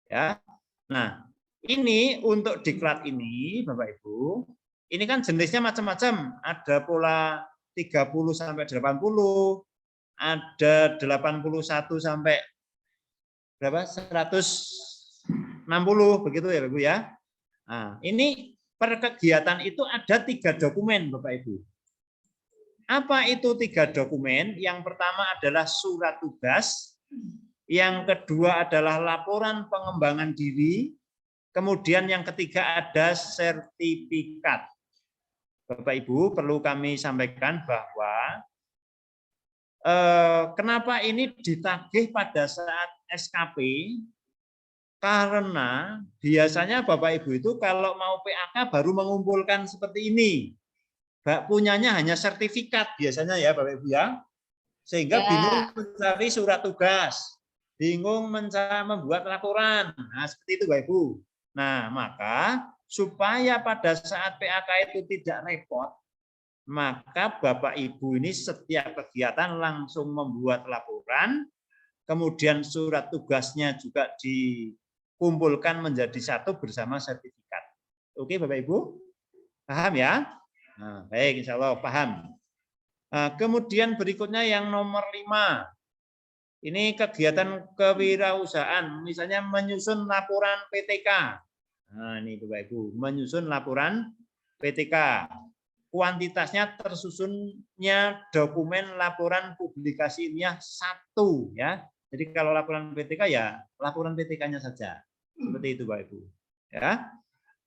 Ya. Nah, ini untuk diklat ini Bapak Ibu, ini kan jenisnya macam-macam. Ada pola 30 sampai 80, ada 81 sampai berapa? 160 begitu ya Bapak Ibu ya. Nah, ini per kegiatan itu ada 3 dokumen Bapak Ibu. Apa itu 3 dokumen? Yang pertama adalah surat tugas, yang kedua adalah laporan pengembangan diri, kemudian yang ketiga ada sertifikat. Bapak Ibu, perlu kami sampaikan bahwa kenapa ini ditagih pada saat SKP? Karena biasanya Bapak Ibu itu kalau mau PAK baru mengumpulkan seperti ini. Punyanya hanya sertifikat biasanya ya Bapak Ibu ya. Sehingga bingung mencari surat tugas, bingung membuat laporan. Nah, seperti itu Bapak Ibu. Nah, maka supaya pada saat PAK itu tidak repot, maka Bapak Ibu ini setiap kegiatan langsung membuat laporan, kemudian surat tugasnya juga dikumpulkan menjadi satu bersama sertifikat. Oke Bapak Ibu? Paham ya? Nah, baik, insya Allah paham. Nah, kemudian berikutnya yang nomor 5. Ini kegiatan kewirausahaan, misalnya menyusun laporan PTK. Nah, ini Bapak Ibu, menyusun laporan PTK. Kuantitasnya tersusunnya dokumen laporan publikasi ilmiah 1 ya. Jadi kalau laporan PTK ya laporan PTK-nya saja. Seperti itu Bapak Ibu. Ya.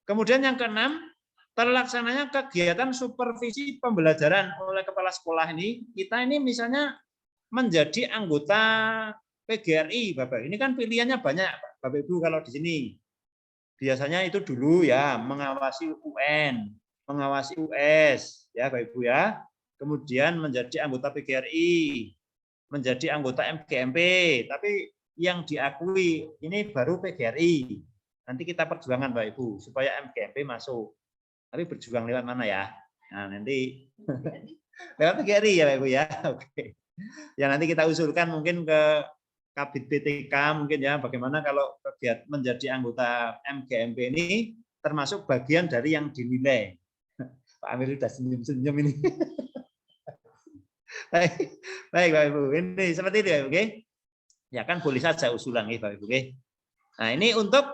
Kemudian yang keenam, terlaksananya kegiatan supervisi pembelajaran oleh kepala sekolah ini. Kita ini misalnya menjadi anggota PGRI, Bapak. Ini kan pilihannya banyak, Bapak Ibu kalau di sini. Biasanya itu dulu ya mengawasi UN, mengawasi US, ya Bapak Ibu ya. Kemudian menjadi anggota PGRI, menjadi anggota MGMP. Tapi yang diakui ini baru PGRI. Nanti kita perjuangan Bapak Ibu supaya MGMP masuk. Tapi berjuang lewat mana ya? Nah, nanti lewat PGRI ya Bapak Ibu ya. Oke. Ya nanti kita usulkan mungkin ke Kabid PTK mungkin ya bagaimana kalau menjadi anggota MGMP ini termasuk bagian dari yang dinilai. Pak Amir sudah senyum-senyum ini. Baik, Bapak Ibu. Ini seperti itu ya, oke? Ya kan boleh saja usulan nih Bapak Ibu. Nah, ini untuk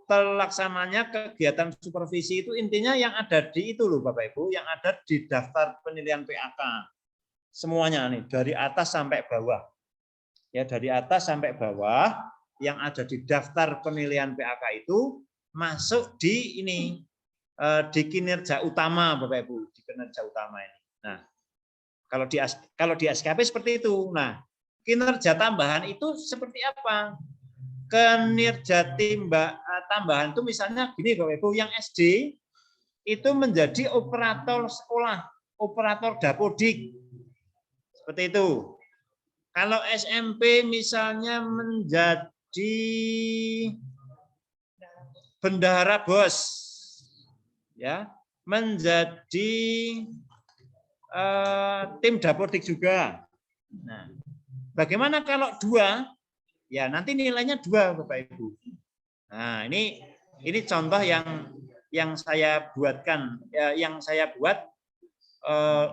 terlaksananya kegiatan supervisi itu intinya yang ada di itu loh Bapak Ibu, yang ada di daftar penilaian PAK. semuanya nih, dari atas sampai bawah. Ya, dari atas sampai bawah yang ada di daftar pemilihan PAK itu masuk di ini, di kinerja utama, Bapak Ibu, di kinerja utama ini. Nah, kalau di SKP seperti itu. Nah, kinerja tambahan itu seperti apa? Kinerja tambahan itu misalnya gini, Bapak Ibu, yang SD itu menjadi operator sekolah, operator dapodik. Seperti itu. Kalau SMP misalnya menjadi bendahara bos, ya, menjadi tim dapodik juga. Nah, bagaimana kalau 2? Ya, nanti nilainya 2, Bapak Ibu. Nah, ini contoh yang saya buatkan, yang saya buat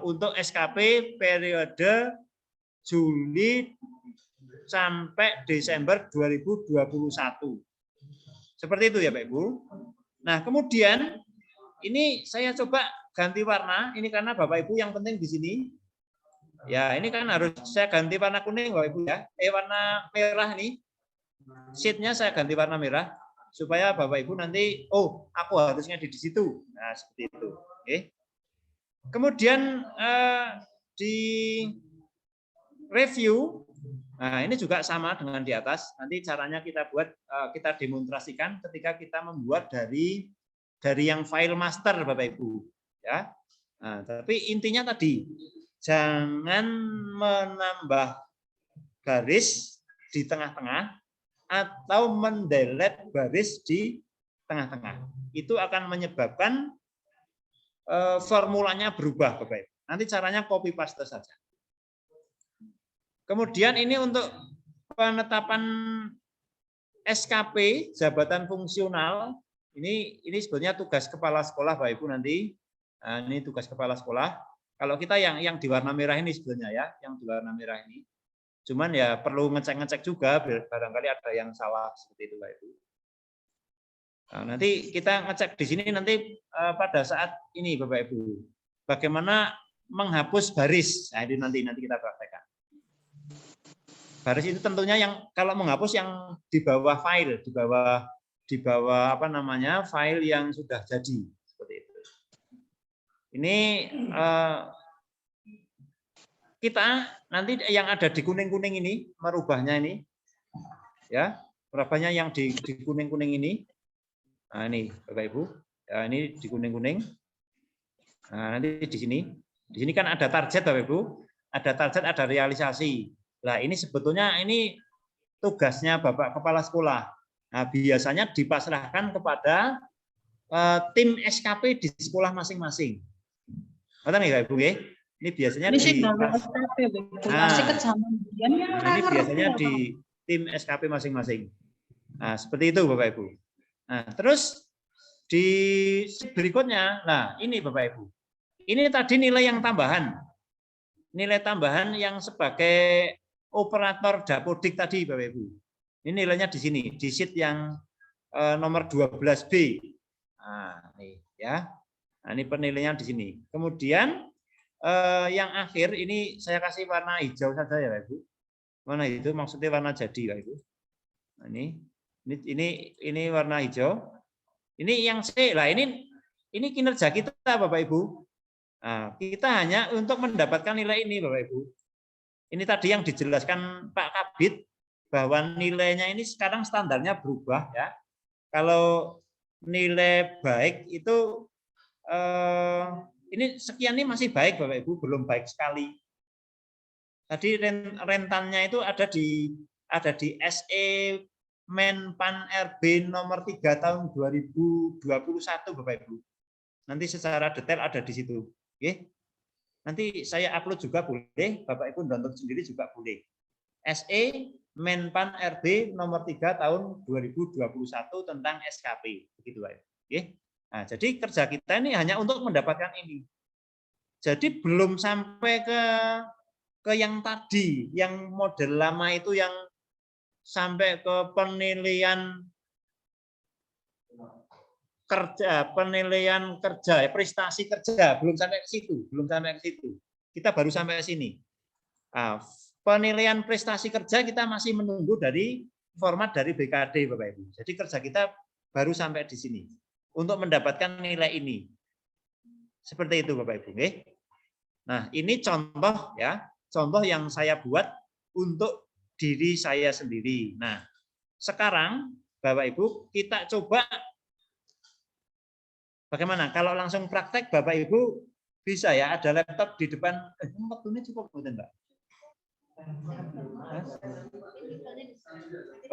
untuk SKP periode Juli sampai Desember 2021. Seperti itu ya, Pak Ibu. Nah, kemudian ini saya coba ganti warna, ini karena Bapak Ibu yang penting di sini. Ya, ini kan harus saya ganti warna kuning, Bapak Ibu ya. Warna merah nih. Sheet-nya saya ganti warna merah supaya Bapak Ibu nanti, oh, aku harusnya di situ. Nah, seperti itu. Oke. Kemudian di review, nah ini juga sama dengan di atas. Nanti caranya kita buat, kita demonstrasikan ketika kita membuat dari yang file master, Bapak Ibu. Ya. Nah, tapi intinya tadi, jangan menambah garis di tengah-tengah atau mendelete baris di tengah-tengah. Itu akan menyebabkan formulanya berubah, Bapak Ibu. Nanti caranya copy paste saja. Kemudian ini untuk penetapan SKP, jabatan fungsional. Ini sebetulnya tugas kepala sekolah, Bapak Ibu nanti. Nah, ini tugas kepala sekolah. Kalau kita yang di warna merah ini sebetulnya ya, yang di warna merah ini. Cuman ya perlu ngecek-ngecek juga, barangkali ada yang salah seperti itu, Bapak Ibu. Nah, nanti kita ngecek di sini nanti pada saat ini, Bapak Ibu, bagaimana menghapus baris. Nah, ini nanti kita praktekkan. Baris itu tentunya yang kalau menghapus yang di bawah file, di bawah apa namanya, file yang sudah jadi seperti itu. Ini kita nanti yang ada di kuning-kuning ini merubahnya ini, ya, merubahnya yang di kuning-kuning ini. Nah, ini Bapak Ibu, ya, ini di kuning-kuning. Nah, nanti di sini kan ada target, Bapak Ibu, ada target, ada realisasi. Nah, ini sebetulnya ini tugasnya Bapak Kepala Sekolah. Nah, biasanya dipasrahkan kepada tim SKP di sekolah masing-masing. Betul nih, Bapak Ibu? Ini biasanya ini biasanya di tim SKP masing-masing. Nah, seperti itu, Bapak Ibu. Nah, terus di berikutnya, nah ini Bapak Ibu. Ini tadi nilai yang tambahan. Nilai tambahan yang sebagai operator dapodik tadi, Bapak Ibu. Ini nilainya di sini, di sheet yang nomor 12B. Nah, ini ya. Nah, ini penilaian di sini. Kemudian yang akhir ini saya kasih warna hijau saja ya, Bapak Ibu. Warna itu maksudnya warna jadi, Bapak Ibu. Nah, ini warna hijau. Ini yang C. Lah ini kinerja kita, Bapak Ibu. Nah, kita hanya untuk mendapatkan nilai ini, Bapak Ibu. Ini tadi yang dijelaskan Pak Kabid bahwa nilainya ini sekarang standarnya berubah ya. Kalau nilai baik itu ini sekian ini masih baik, Bapak Ibu, belum baik sekali. Tadi rentannya itu ada di SE Menpan RB nomor 3 tahun 2021, Bapak Ibu. Nanti secara detail ada di situ. Oke. Nanti saya upload juga boleh, Bapak Ibu download sendiri juga boleh. SE Menpan RB nomor 3 tahun 2021 tentang SKP. Begitu, Pak. Oke. Nah, jadi kerja kita ini hanya untuk mendapatkan ini. Jadi belum sampai ke yang tadi, yang model lama itu yang sampai ke penilaian kerja, prestasi kerja, belum sampai ke situ, Kita baru sampai ke sini. Nah, penilaian prestasi kerja kita masih menunggu dari format dari BKD, Bapak Ibu. Jadi kerja kita baru sampai di sini untuk mendapatkan nilai ini. Seperti itu, Bapak Ibu. Nah, ini contoh ya, contoh yang saya buat untuk diri saya sendiri. Nah, sekarang Bapak Ibu kita coba bagaimana kalau langsung praktek, Bapak Ibu bisa ya, ada laptop di depan. Waktunya cukup, Mbak.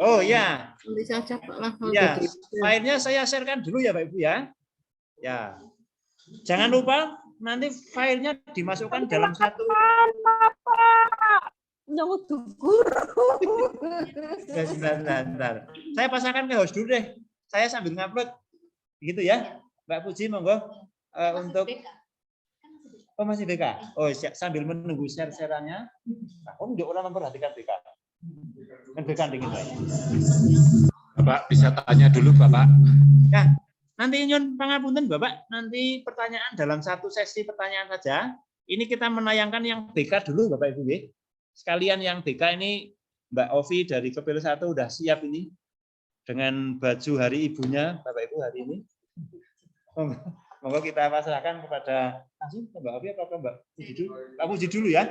Oh ya, Bisa cepat lah. ya, filenya saya sharekan dulu ya, Pak Ibu ya. Ya, jangan lupa nanti filenya dimasukkan dalam satu. Sebentar. Saya pasangkan ke host dulu deh. Saya sambil ngupload, gitu ya, Mbak Puji, monggo untuk. Oh masih BK. Oh sambil menunggu share-sharannya. Oh enggak orang memperhatikan BK. Kan BK dingin. Bapak bisa tanya dulu Bapak. Ya, nanti nyun pangapunten Bapak. Nanti pertanyaan dalam satu sesi pertanyaan saja. Ini kita menayangkan yang BK dulu Bapak Ibu. Sekalian yang BK ini Mbak Ovi dari Kepil 1 udah siap ini dengan baju hari ibunya Bapak Ibu hari ini. Monggo kita pasrahkan kepada langsung Mbak Ovi apa Mbak Puji dulu? Pak Puji dulu ya.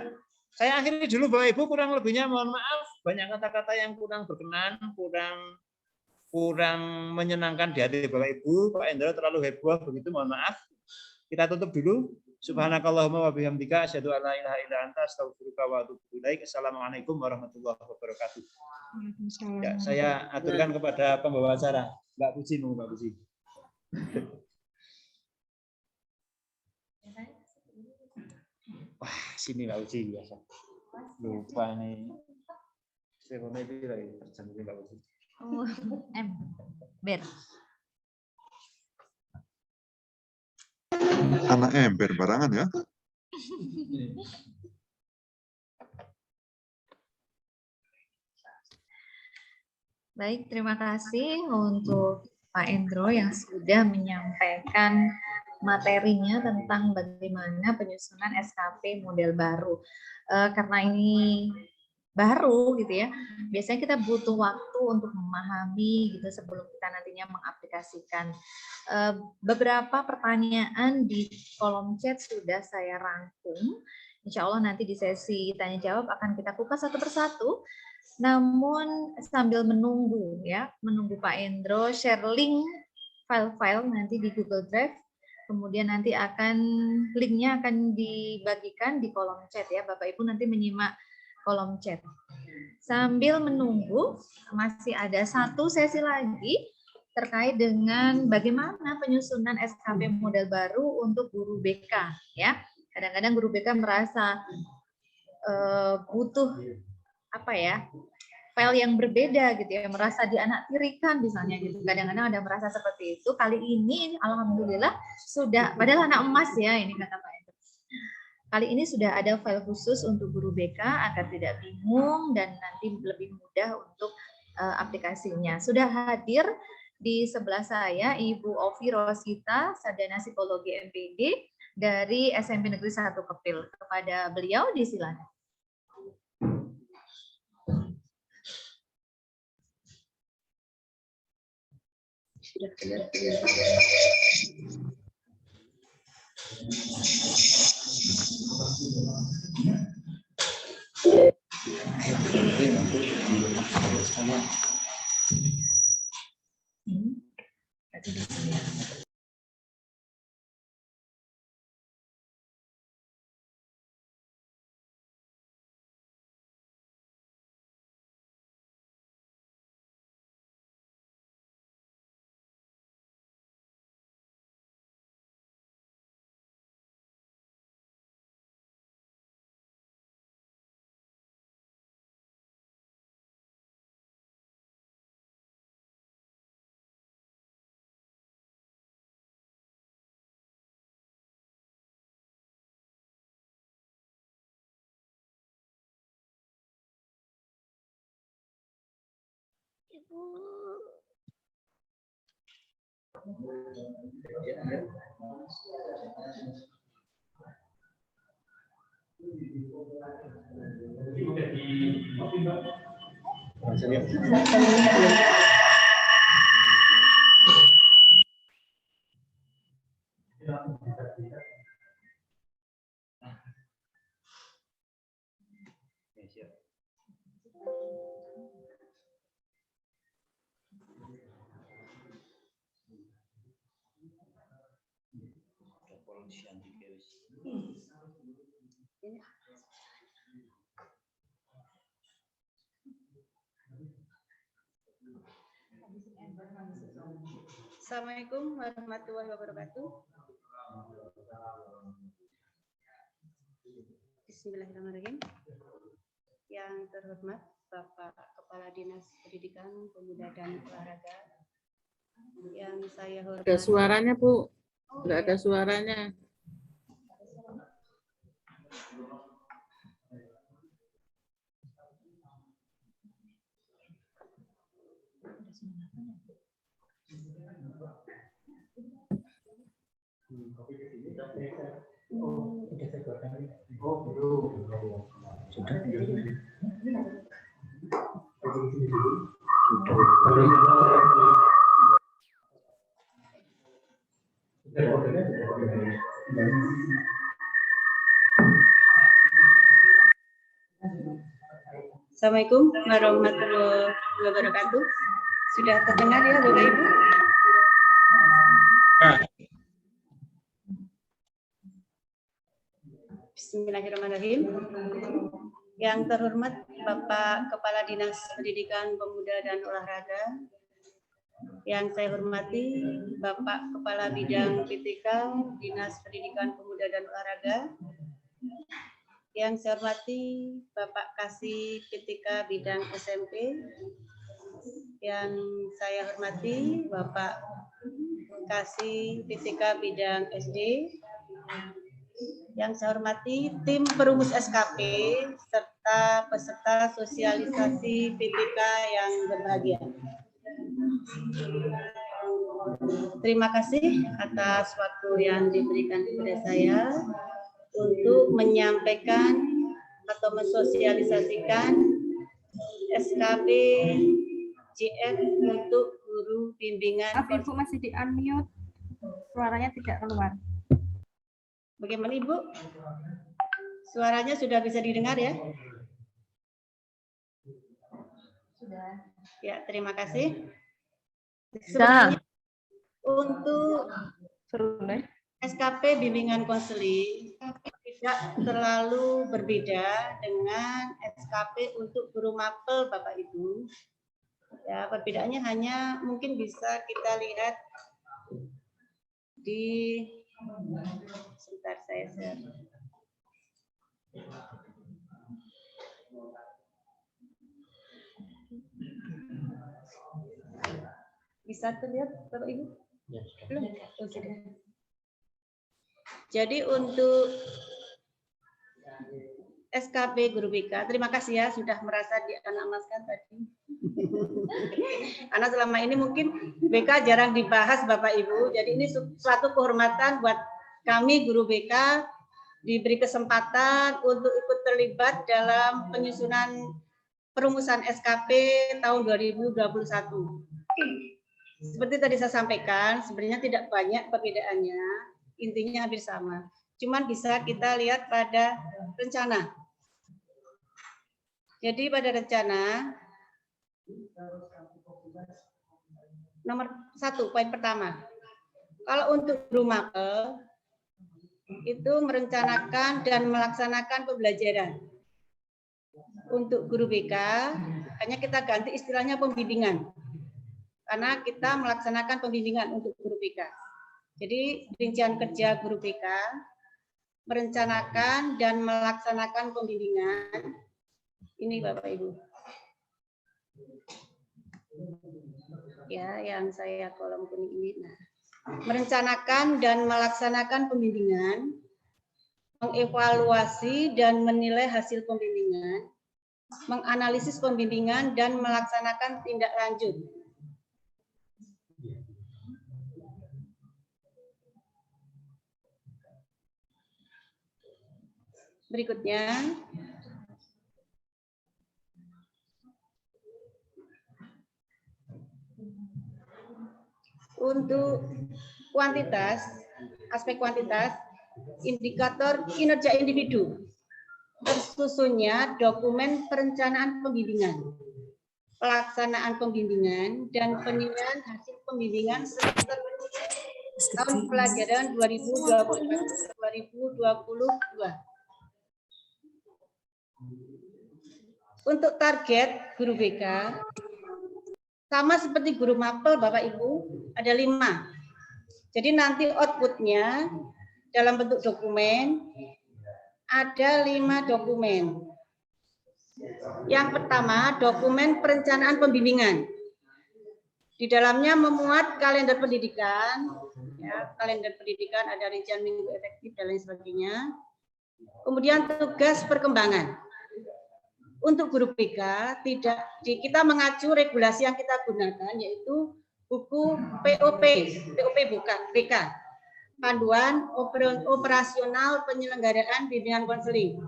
Saya akhiri dulu Bapak Ibu, kurang lebihnya mohon maaf, banyak kata-kata yang kurang berkenan, kurang menyenangkan di hati Bapak Ibu. Pak Endro terlalu heboh begitu, mohon maaf. Kita tutup dulu. Subhanakallahumma wa bihamdika asyhadu an la ilaha illa anta astaghfiruka wa atubu ilaik. Assalamualaikum warahmatullahi wabarakatuh. Ya, saya aturkan kepada pembawa acara Mbak Puji, Mbak Puji. Wah, sini Mbak Uci biasa. Lupa nih. Teleponnya itu lagi terjadi Mbak Uci. Oh, Ber. Anak ember barangan ya. Baik, terima kasih untuk Pak Endro yang sudah menyampaikan materinya tentang bagaimana penyusunan SKP model baru. Karena ini baru gitu ya, biasanya kita butuh waktu untuk memahami gitu sebelum kita nantinya mengaplikasikan. Beberapa pertanyaan di kolom chat sudah saya rangkum. Insya Allah nanti di sesi tanya jawab akan kita kupas satu persatu. Namun sambil menunggu ya, menunggu Pak Endro share link file-file nanti di Google Drive. Kemudian nanti linknya akan dibagikan di kolom chat ya, Bapak Ibu nanti menyimak kolom chat. Sambil menunggu, masih ada satu sesi lagi terkait dengan bagaimana penyusunan SKP model baru untuk guru BK ya. Kadang-kadang guru BK merasa butuh file yang berbeda gitu ya, merasa dianaktirikan misalnya gitu. Kadang-kadang ada merasa seperti itu. Kali ini alhamdulillah sudah, padahal anak emas ya ini kata Pak Endro. Kali ini sudah ada file khusus untuk guru BK agar tidak bingung dan nanti lebih mudah untuk aplikasinya. Sudah hadir di sebelah saya Ibu Ovi Rosita, Sarjana Psikologi MPD dari SMP Negeri 1 Kepil. Kepada beliau disilakan. Assalamualaikum warahmatullahi wabarakatuh. Bismillahirrahmanirrahim. Yang terhormat Bapak Kepala Dinas Pendidikan, Pemuda dan Olahraga, yang saya hormati. Ada suaranya, Bu. Enggak ada suaranya. Assalamualaikum warahmatullahi wabarakatuh. Sudah terdengar ya Bapak Ibu? Bismillahirrahmanirrahim. Yang terhormat Bapak Kepala Dinas Pendidikan, Pemuda dan Olahraga, yang saya hormati Bapak Kepala Bidang PTK Dinas Pendidikan, Pemuda dan Olahraga, yang saya hormati Bapak Kasih PTK Bidang SMP, yang saya hormati Bapak Kasih PTK Bidang SD, yang saya hormati tim perumus SKP serta peserta sosialisasi PTK yang berbahagia. Terima kasih atas waktu yang diberikan kepada saya untuk menyampaikan atau mensosialisasikan SKP JF untuk guru bimbingan. Ibu masih di unmute, suaranya tidak keluar. Bagaimana Ibu? Suaranya sudah bisa didengar ya? Sudah. Ya, terima kasih. Sudah. Sebenarnya untuk SKP bimbingan konseling tidak terlalu berbeda dengan SKP untuk guru mapel Bapak Ibu. Ya, perbedaannya hanya mungkin bisa kita lihat di sebentar saya share. Bisa terlihat Bapak Ibu? Belum? Oh, sudah. Jadi untuk SKP Guru BK, terima kasih ya sudah merasa dianamaskan tadi. Karena selama ini mungkin BK jarang dibahas Bapak Ibu, jadi ini suatu kehormatan buat kami Guru BK diberi kesempatan untuk ikut terlibat dalam penyusunan perumusan SKP tahun 2021. Seperti tadi saya sampaikan, sebenarnya tidak banyak perbedaannya, intinya hampir sama. Cuman bisa kita lihat pada rencana. Jadi pada rencana, nomor 1, poin pertama. Kalau untuk guru mapel, itu merencanakan dan melaksanakan pembelajaran. Untuk guru BK, hanya kita ganti istilahnya pembimbingan. Karena kita melaksanakan pembimbingan untuk guru BK. Jadi rincian kerja guru BK merencanakan dan melaksanakan pembimbingan. Ini Bapak Ibu. Ya, yang saya kolom kuning ini. Nah, merencanakan dan melaksanakan pembimbingan, mengevaluasi dan menilai hasil pembimbingan, menganalisis pembimbingan dan melaksanakan tindak lanjut. Berikutnya, untuk kuantitas, aspek kuantitas, indikator kinerja individu, tersusunnya dokumen perencanaan pembimbingan, pelaksanaan pembimbingan, dan penilaian hasil pembimbingan semester tahun pelajaran 2021-2022. Untuk target guru BK, sama seperti guru mapel Bapak Ibu, ada 5. Jadi nanti outputnya dalam bentuk dokumen, ada 5 dokumen. Yang pertama, dokumen perencanaan pembimbingan. Di dalamnya memuat kalender pendidikan, ya, kalender pendidikan, ada rincian minggu efektif dan lain sebagainya. Kemudian tugas perkembangan. Untuk guru BK kita mengacu regulasi yang kita gunakan, yaitu buku POP BK, Panduan Operasional Penyelenggaraan Bimbingan Konseling.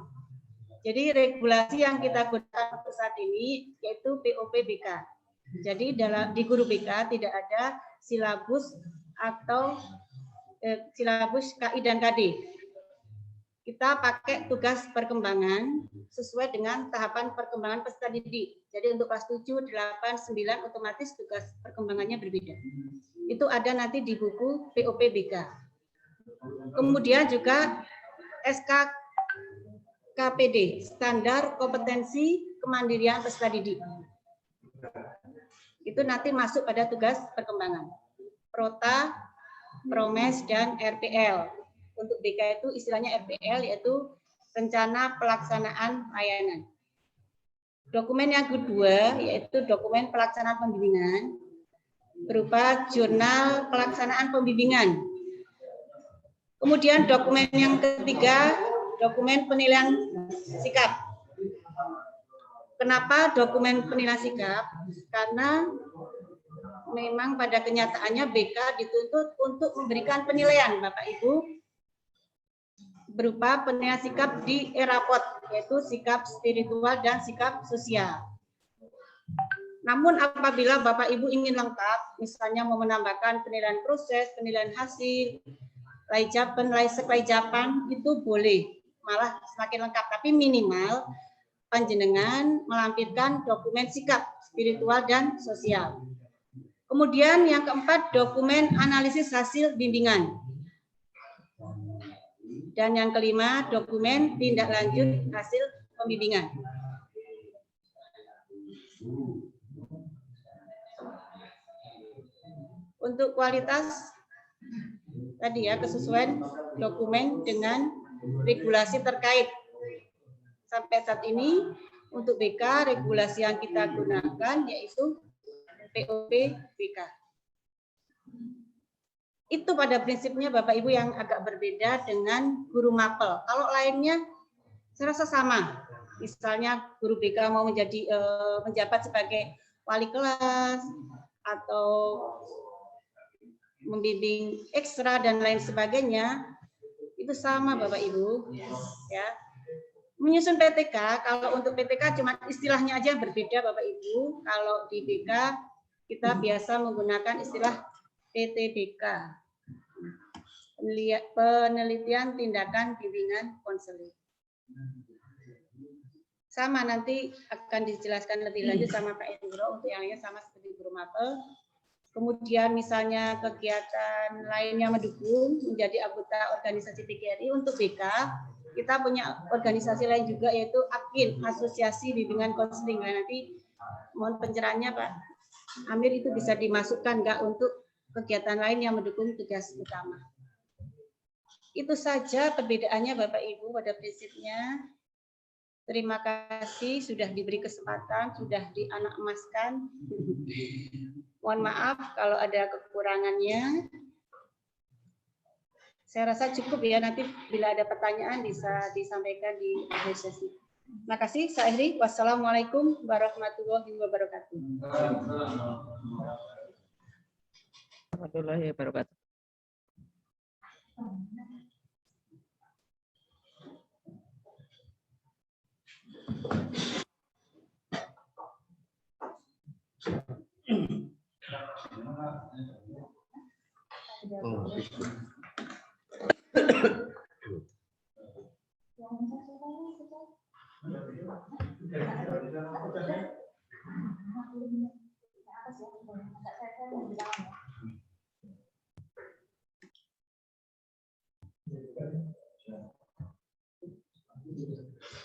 Jadi regulasi yang kita gunakan untuk saat ini yaitu POP BK. Jadi di guru BK tidak ada silabus atau silabus KI dan KD. Kita pakai tugas perkembangan sesuai dengan tahapan perkembangan peserta didik. Jadi untuk kelas 7, 8, 9 otomatis tugas perkembangannya berbeda. Itu ada nanti di buku POP BK. Kemudian juga SK KPD, Standar Kompetensi Kemandirian Peserta Didik. Itu nanti masuk pada tugas perkembangan. Prota, Promes, dan RPL. Untuk BK itu istilahnya RPL, yaitu Rencana Pelaksanaan Layanan. Dokumen yang kedua yaitu dokumen pelaksanaan pembimbingan berupa jurnal pelaksanaan pembimbingan. Kemudian dokumen yang ketiga, dokumen penilaian sikap. Kenapa dokumen penilaian sikap? Karena memang pada kenyataannya BK dituntut untuk memberikan penilaian, Bapak Ibu, berupa penilaian sikap di ERAPOT, yaitu sikap spiritual dan sikap sosial. Namun apabila Bapak Ibu ingin lengkap, misalnya mau menambahkan penilaian proses, penilaian hasil, laijapan, itu boleh, malah semakin lengkap. Tapi minimal panjenengan melampirkan dokumen sikap spiritual dan sosial. Kemudian yang keempat, dokumen analisis hasil bimbingan. Dan yang kelima, dokumen tindak lanjut hasil pembimbingan. Untuk kualitas, tadi ya, kesesuaian dokumen dengan regulasi terkait. Sampai saat ini, untuk BK, regulasi yang kita gunakan yaitu POP BK. Itu pada prinsipnya Bapak Ibu yang agak berbeda dengan guru mapel. Kalau lainnya saya rasa sama. Misalnya guru BK mau menjadi menjabat sebagai wali kelas atau membimbing ekstra dan lain sebagainya, itu sama Bapak Ibu. Ya. Menyusun PTK, kalau untuk PTK cuma istilahnya aja berbeda Bapak Ibu. Kalau di BK kita biasa menggunakan istilah PTBK. Penelitian tindakan bimbingan konseling. Sama nanti akan dijelaskan lebih lanjut sama Pak Endro untuk yang lainnya sama seperti guru mapel. Kemudian misalnya kegiatan lainnya mendukung menjadi anggota organisasi PGRI. Untuk BK kita punya organisasi lain juga yaitu APKIN, Asosiasi Bimbingan Konseling. Nah, nanti mohon pencerahannya Pak Amir, itu bisa dimasukkan nggak untuk kegiatan lain yang mendukung tugas utama. Itu saja perbedaannya Bapak Ibu pada prinsipnya. Terima kasih sudah diberi kesempatan, sudah dianak emaskan. Mohon maaf kalau ada kekurangannya. Saya rasa cukup ya, nanti bila ada pertanyaan bisa disampaikan di akhir sesi. Terima kasih, saya akhiri. Wassalamualaikum warahmatullahi wabarakatuh. Warahmatullahi wabarakatuh.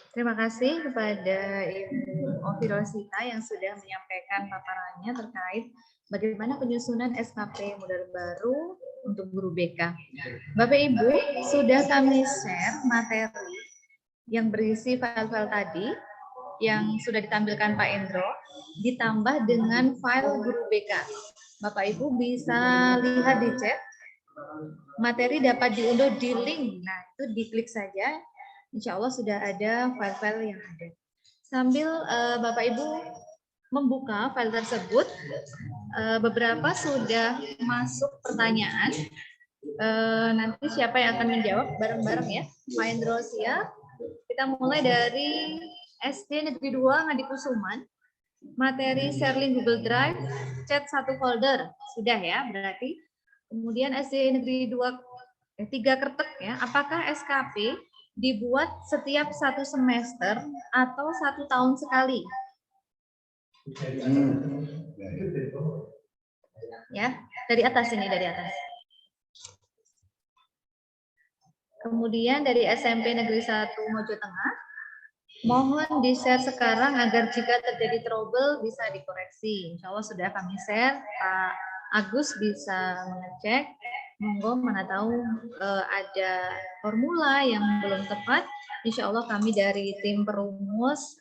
Terima kasih kepada Ibu Ovi Rosita yang sudah menyampaikan paparannya terkait bagaimana penyusunan SKP model baru untuk guru BK. Bapak Ibu, sudah kami share materi yang berisi file-file tadi yang sudah ditampilkan Pak Endro, ditambah dengan file guru BK. Bapak Ibu bisa lihat di chat, materi dapat diunduh di link. Nah, itu diklik saja. Insya Allah sudah ada file-file yang ada. Sambil Bapak Ibu membuka file tersebut, beberapa sudah masuk pertanyaan. Nanti siapa yang akan menjawab bareng-bareng ya. Pak Endro siap. Kita mulai dari SD Negeri 2 Ngadikusuman. Materi share link Google Drive, chat 1 folder. Sudah ya berarti. Kemudian SD Negeri 3 Kertek ya. Apakah SKP dibuat setiap 1 semester atau 1 tahun sekali? Ya, dari atas ini, dari atas. Kemudian dari SMP Negeri 1 Mojo Tengah, mohon di-share sekarang agar jika terjadi trouble bisa dikoreksi. Insya Allah sudah kami share, Pak Agus bisa mengecek. Monggo, mana tahu ada formula yang belum tepat, insya Allah kami dari tim perumus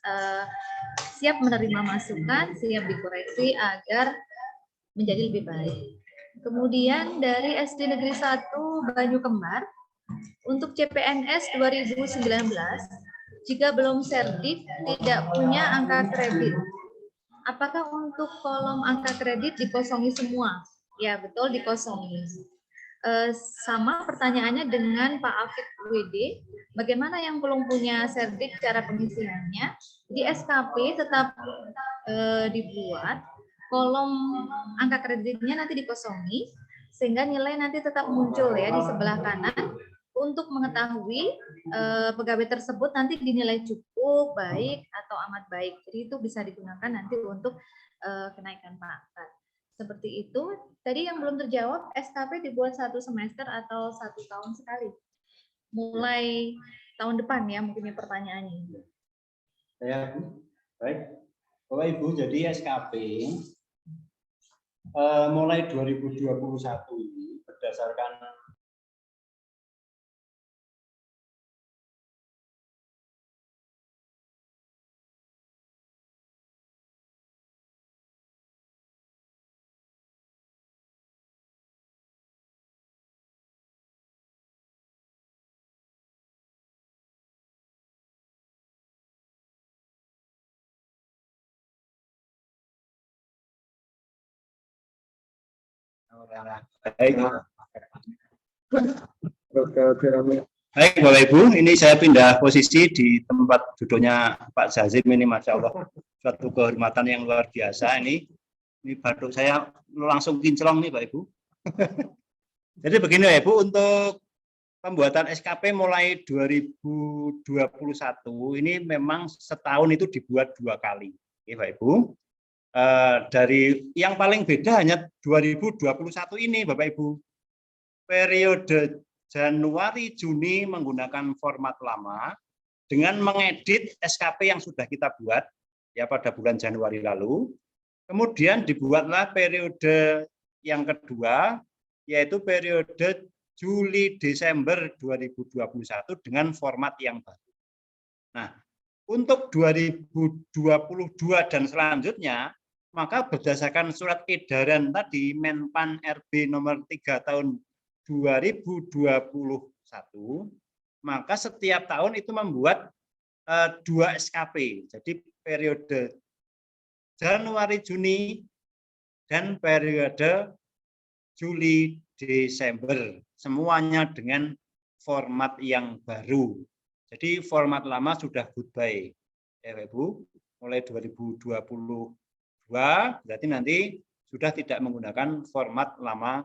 siap menerima masukan, siap dikoreksi agar menjadi lebih baik. Kemudian dari SD Negeri 1 Banyu Kembar, untuk CPNS 2019, jika belum sertif tidak punya angka kredit, apakah untuk kolom angka kredit dikosongi semua? Ya betul, dikosongi. Sama pertanyaannya dengan Pak Afid WD, bagaimana yang belum punya serdik cara pengisiannya? Di SKP tetap dibuat, kolom angka kreditnya nanti dikosongi, sehingga nilai nanti tetap muncul ya di sebelah kanan, untuk mengetahui pegawai tersebut nanti dinilai cukup, baik, atau amat baik. Jadi itu bisa digunakan nanti untuk kenaikan pangkat. Seperti itu. Tadi yang belum terjawab, SKP dibuat 1 semester atau 1 tahun sekali? Mulai tahun depan ya mungkin pertanyaannya. Ya, baik. Bapak Ibu, jadi SKP mulai 2021 ini berdasarkan Baik Bapak Ibu, ini saya pindah posisi di tempat duduknya Pak Zazim ini, Masya Allah, suatu kehormatan yang luar biasa ini batuk saya langsung kinclong nih Pak Ibu. Jadi begini Pak Ibu, untuk pembuatan SKP mulai 2021 ini memang setahun itu dibuat 2 kali, ya Pak Ibu. Dari yang paling beda hanya 2021 ini Bapak Ibu, periode Januari Juni menggunakan format lama dengan mengedit SKP yang sudah kita buat ya pada bulan Januari lalu. Kemudian dibuatlah periode yang kedua, yaitu periode Juli Desember 2021 dengan format yang baru. Nah, untuk 2022 dan selanjutnya, maka berdasarkan surat edaran tadi Menpan RB nomor 3 tahun 2021, maka setiap tahun itu membuat 2 SKP. Jadi periode Januari Juni dan periode Juli Desember, semuanya dengan format yang baru. Jadi format lama sudah goodbye. ya Ibu, mulai 2022 berarti nanti sudah tidak menggunakan format lama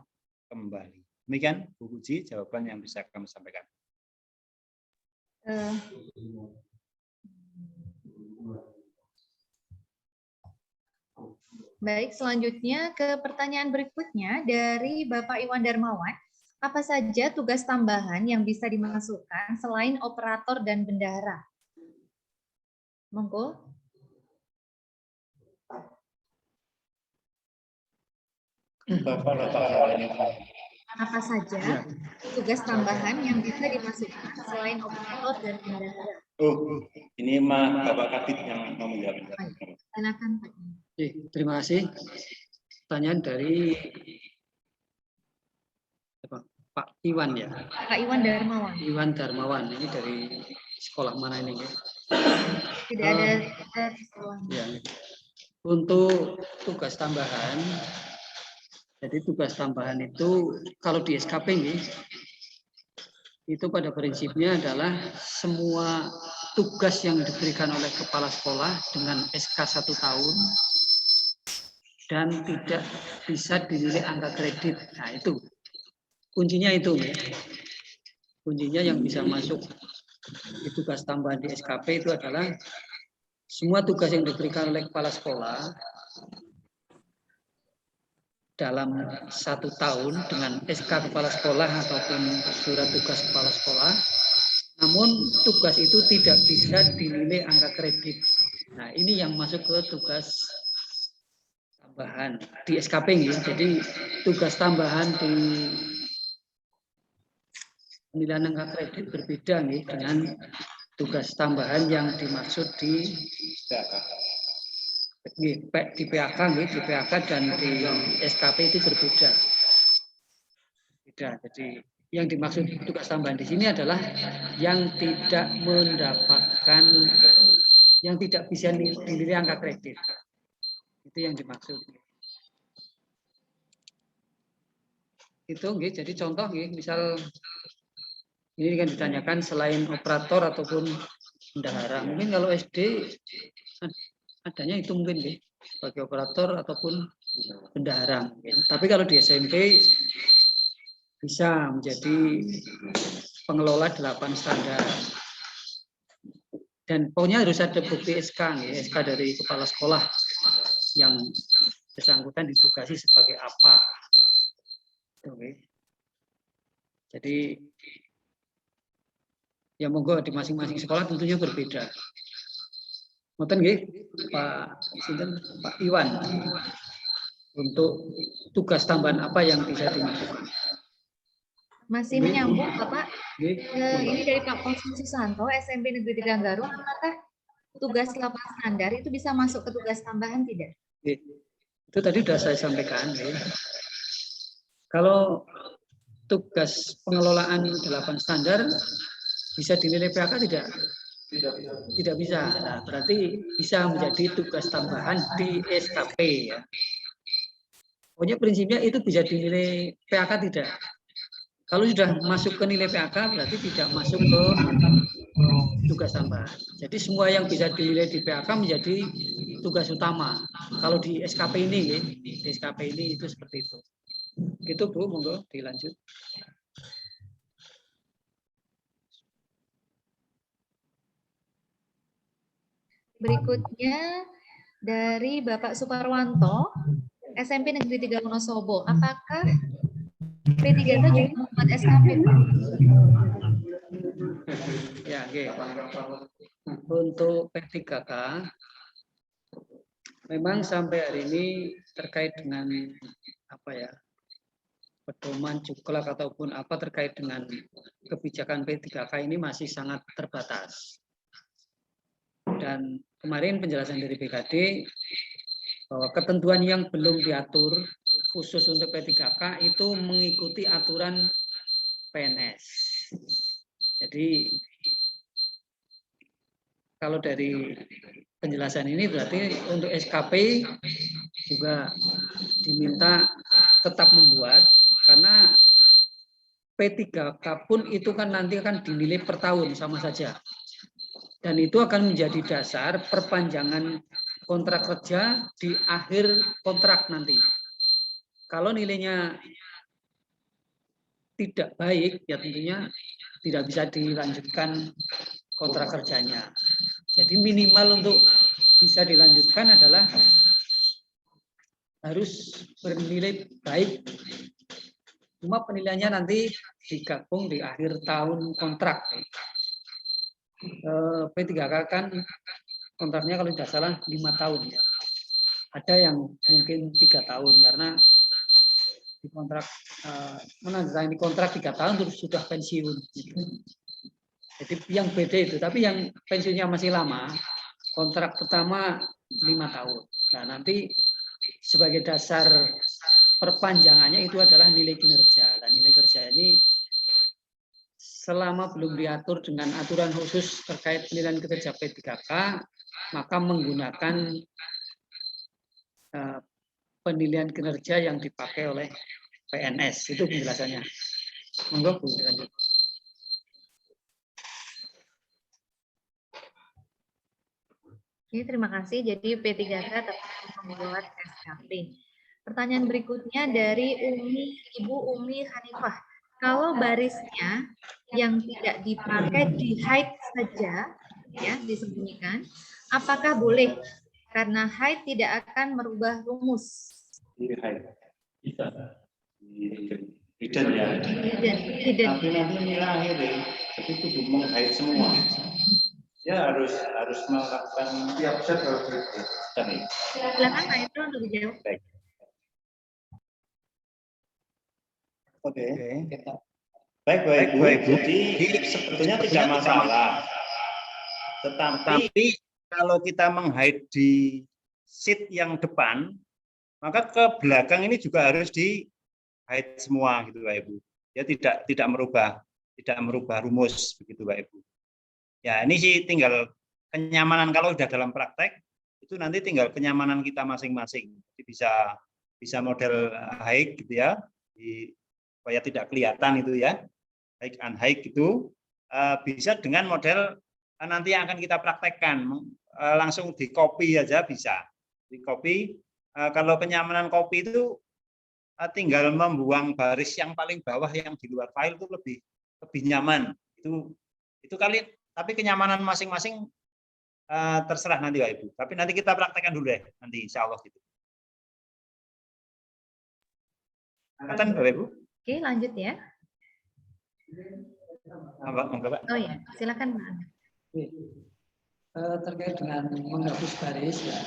kembali. Demikian Bu Puji jawaban yang bisa kami sampaikan. Baik, selanjutnya ke pertanyaan berikutnya dari Bapak Iwan Darmawan. Apa saja tugas tambahan yang bisa dimasukkan selain operator dan bendahara? Monggo. Apa saja tugas tambahan yang bisa dimasukkan selain operator dan bendahara? Oh, ini mah Bapak Kabit yang mau menjawab. Silakan Pak. Oke, terima kasih. Pertanyaan dari Pak Iwan ya. Pak Iwan Darmawan. Iwan Darmawan, ini dari sekolah mana ini? Tidak ada sekolah. Ya. Untuk tugas tambahan, jadi tugas tambahan itu kalau di SKP ini, itu pada prinsipnya adalah semua tugas yang diberikan oleh kepala sekolah dengan SK 1 tahun dan tidak bisa dinilai angka kredit. Nah itu kuncinya itu. Kuncinya yang bisa masuk di tugas tambahan di SKP itu adalah semua tugas yang diberikan oleh kepala sekolah dalam 1 tahun dengan SK kepala sekolah ataupun surat tugas kepala sekolah, namun tugas itu tidak bisa dinilai angka kredit. Nah ini yang masuk ke tugas tambahan di SKP ya. Jadi tugas tambahan di penilaian angka kredit berbeda nih dengan tugas tambahan yang dimaksud di PAK nih, di PAK dan di SKP itu berbeda. Jadi yang dimaksud tugas tambahan di sini adalah yang tidak mendapatkan, yang tidak bisa dinilai angka kredit. Itu yang dimaksud. Itu jadi contoh misal ini kan ditanyakan selain operator ataupun bendahara. Mungkin kalau SD adanya itu mungkin sebagai operator ataupun bendahara. Tapi kalau di SMP bisa menjadi pengelola 8 standar. Dan pokoknya harus ada bukti SK, SK dari kepala sekolah yang bersangkutan ditugasi sebagai apa. Jadi ya monggo di masing-masing sekolah tentunya berbeda. Ngoten nggih, Pak Iwan. Untuk tugas tambahan apa yang bisa dimasukkan? Masih menyambung Bapak. Ini dari Pak Konsul Susanto, SMP Negeri Teganggaro. Apakah tugas 8 standar itu bisa masuk ke tugas tambahan tidak? Itu tadi sudah saya sampaikan. Kalau tugas pengelolaan 8 standar bisa dinilai PAK tidak? Tidak bisa. Nah, berarti bisa menjadi tugas tambahan di SKP ya. Pokoknya prinsipnya itu bisa dinilai PAK tidak. Kalau sudah masuk ke nilai PAK berarti tidak masuk ke tugas tambahan. Jadi semua yang bisa dinilai di PAK menjadi tugas utama. Kalau di SKP ini, di SKP ini itu seperti itu. Gitu Bu, monggo dilanjut. Berikutnya dari Bapak Suparwanto, SMP Negeri 3 Wonosobo. Apakah P3K juga membuat SKP, Pak? Ya, oke. Untuk P3K, memang sampai hari ini terkait dengan apa ya, pedoman juklak ataupun apa terkait dengan kebijakan P3K ini masih sangat terbatas. Dan kemarin penjelasan dari BKD bahwa ketentuan yang belum diatur khusus untuk P3K itu mengikuti aturan PNS. Jadi kalau dari penjelasan ini berarti untuk SKP juga diminta tetap membuat, karena P3K pun itu kan nanti akan dinilai per tahun sama saja. Dan itu akan menjadi dasar perpanjangan kontrak kerja di akhir kontrak nanti. Kalau nilainya tidak baik, ya tentunya tidak bisa dilanjutkan kontrak kerjanya. Jadi minimal untuk bisa dilanjutkan adalah harus bernilai baik. Cuma penilaiannya nanti digabung di akhir tahun kontrak. P3K kan kontraknya kalau tidak salah 5 tahun ya. Ada yang mungkin 3 tahun karena di kontrak menandatangani kontrak 3 tahun terus sudah pensiun. Jadi yang beda itu, tapi yang pensiunnya masih lama, kontrak pertama 5 tahun. Nah nanti sebagai dasar perpanjangannya itu adalah nilai kinerja. Dan nilai kerja ini selama belum diatur dengan aturan khusus terkait penilaian kinerja P3K, maka menggunakan penilaian kinerja yang dipakai oleh PNS. Itu penjelasannya. Monggo Bu, lanjut. Oke, terima kasih. Jadi P3K tetap membuat SKP. Pertanyaan berikutnya dari Ibu Umi Hanifah. Kalau barisnya yang tidak dipakai di hide saja, ya disembunyikan, apakah boleh? Karena hide tidak akan merubah rumus. Bisa. Hidden ya. Hidden. Tapi nanti nilai akhir ya, jadi kudu meng-hide semua. Ya harus melakukan tiap set harus itu. Silakan Pak Hendro untuk dijawab. Oke. Baik. Jadi sebetulnya tidak masalah. Tetapi kalau kita meng-hide di sheet yang depan, maka ke belakang ini juga harus di-hide semua gitu Pak Ibu. Ya tidak merubah rumus begitu Pak Ibu. Ya ini sih tinggal kenyamanan kalau sudah dalam praktek itu nanti tinggal kenyamanan kita masing-masing. Jadi bisa model hide gitu ya. Supaya tidak kelihatan itu ya, hide unhide gitu, bisa dengan model nanti yang akan kita praktekkan, langsung di copy aja bisa, di copy. Kalau kenyamanan copy itu tinggal membuang baris yang paling bawah yang di luar file itu lebih nyaman. Itu kali, tapi kenyamanan masing-masing terserah nanti Pak Ibu. Tapi nanti kita praktekkan dulu ya, nanti insya Allah gitu. Katakan Bapak Ibu. Oke, lanjut ya. Oh ya, silakan Pak. Terkait dengan menghapus baris ya,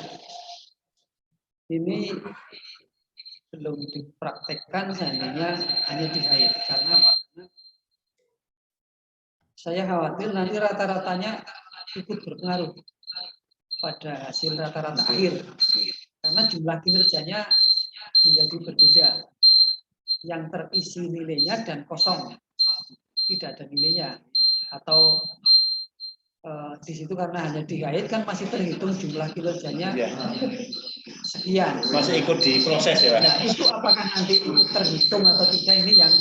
ini belum dipraktekkan seandainya hanya di hide. Karena apa? Saya khawatir nanti rata-ratanya ikut berpengaruh pada hasil rata-rata akhir. Karena jumlah kinerjanya menjadi berbeda. Yang terisi nilainya dan kosong tidak ada nilainya, atau di situ karena hanya dikait kan masih terhitung jumlah kinerjanya sekian, masih ikut di proses ya Pak. Nah itu apakah nanti ikut terhitung atau tidak, ini yang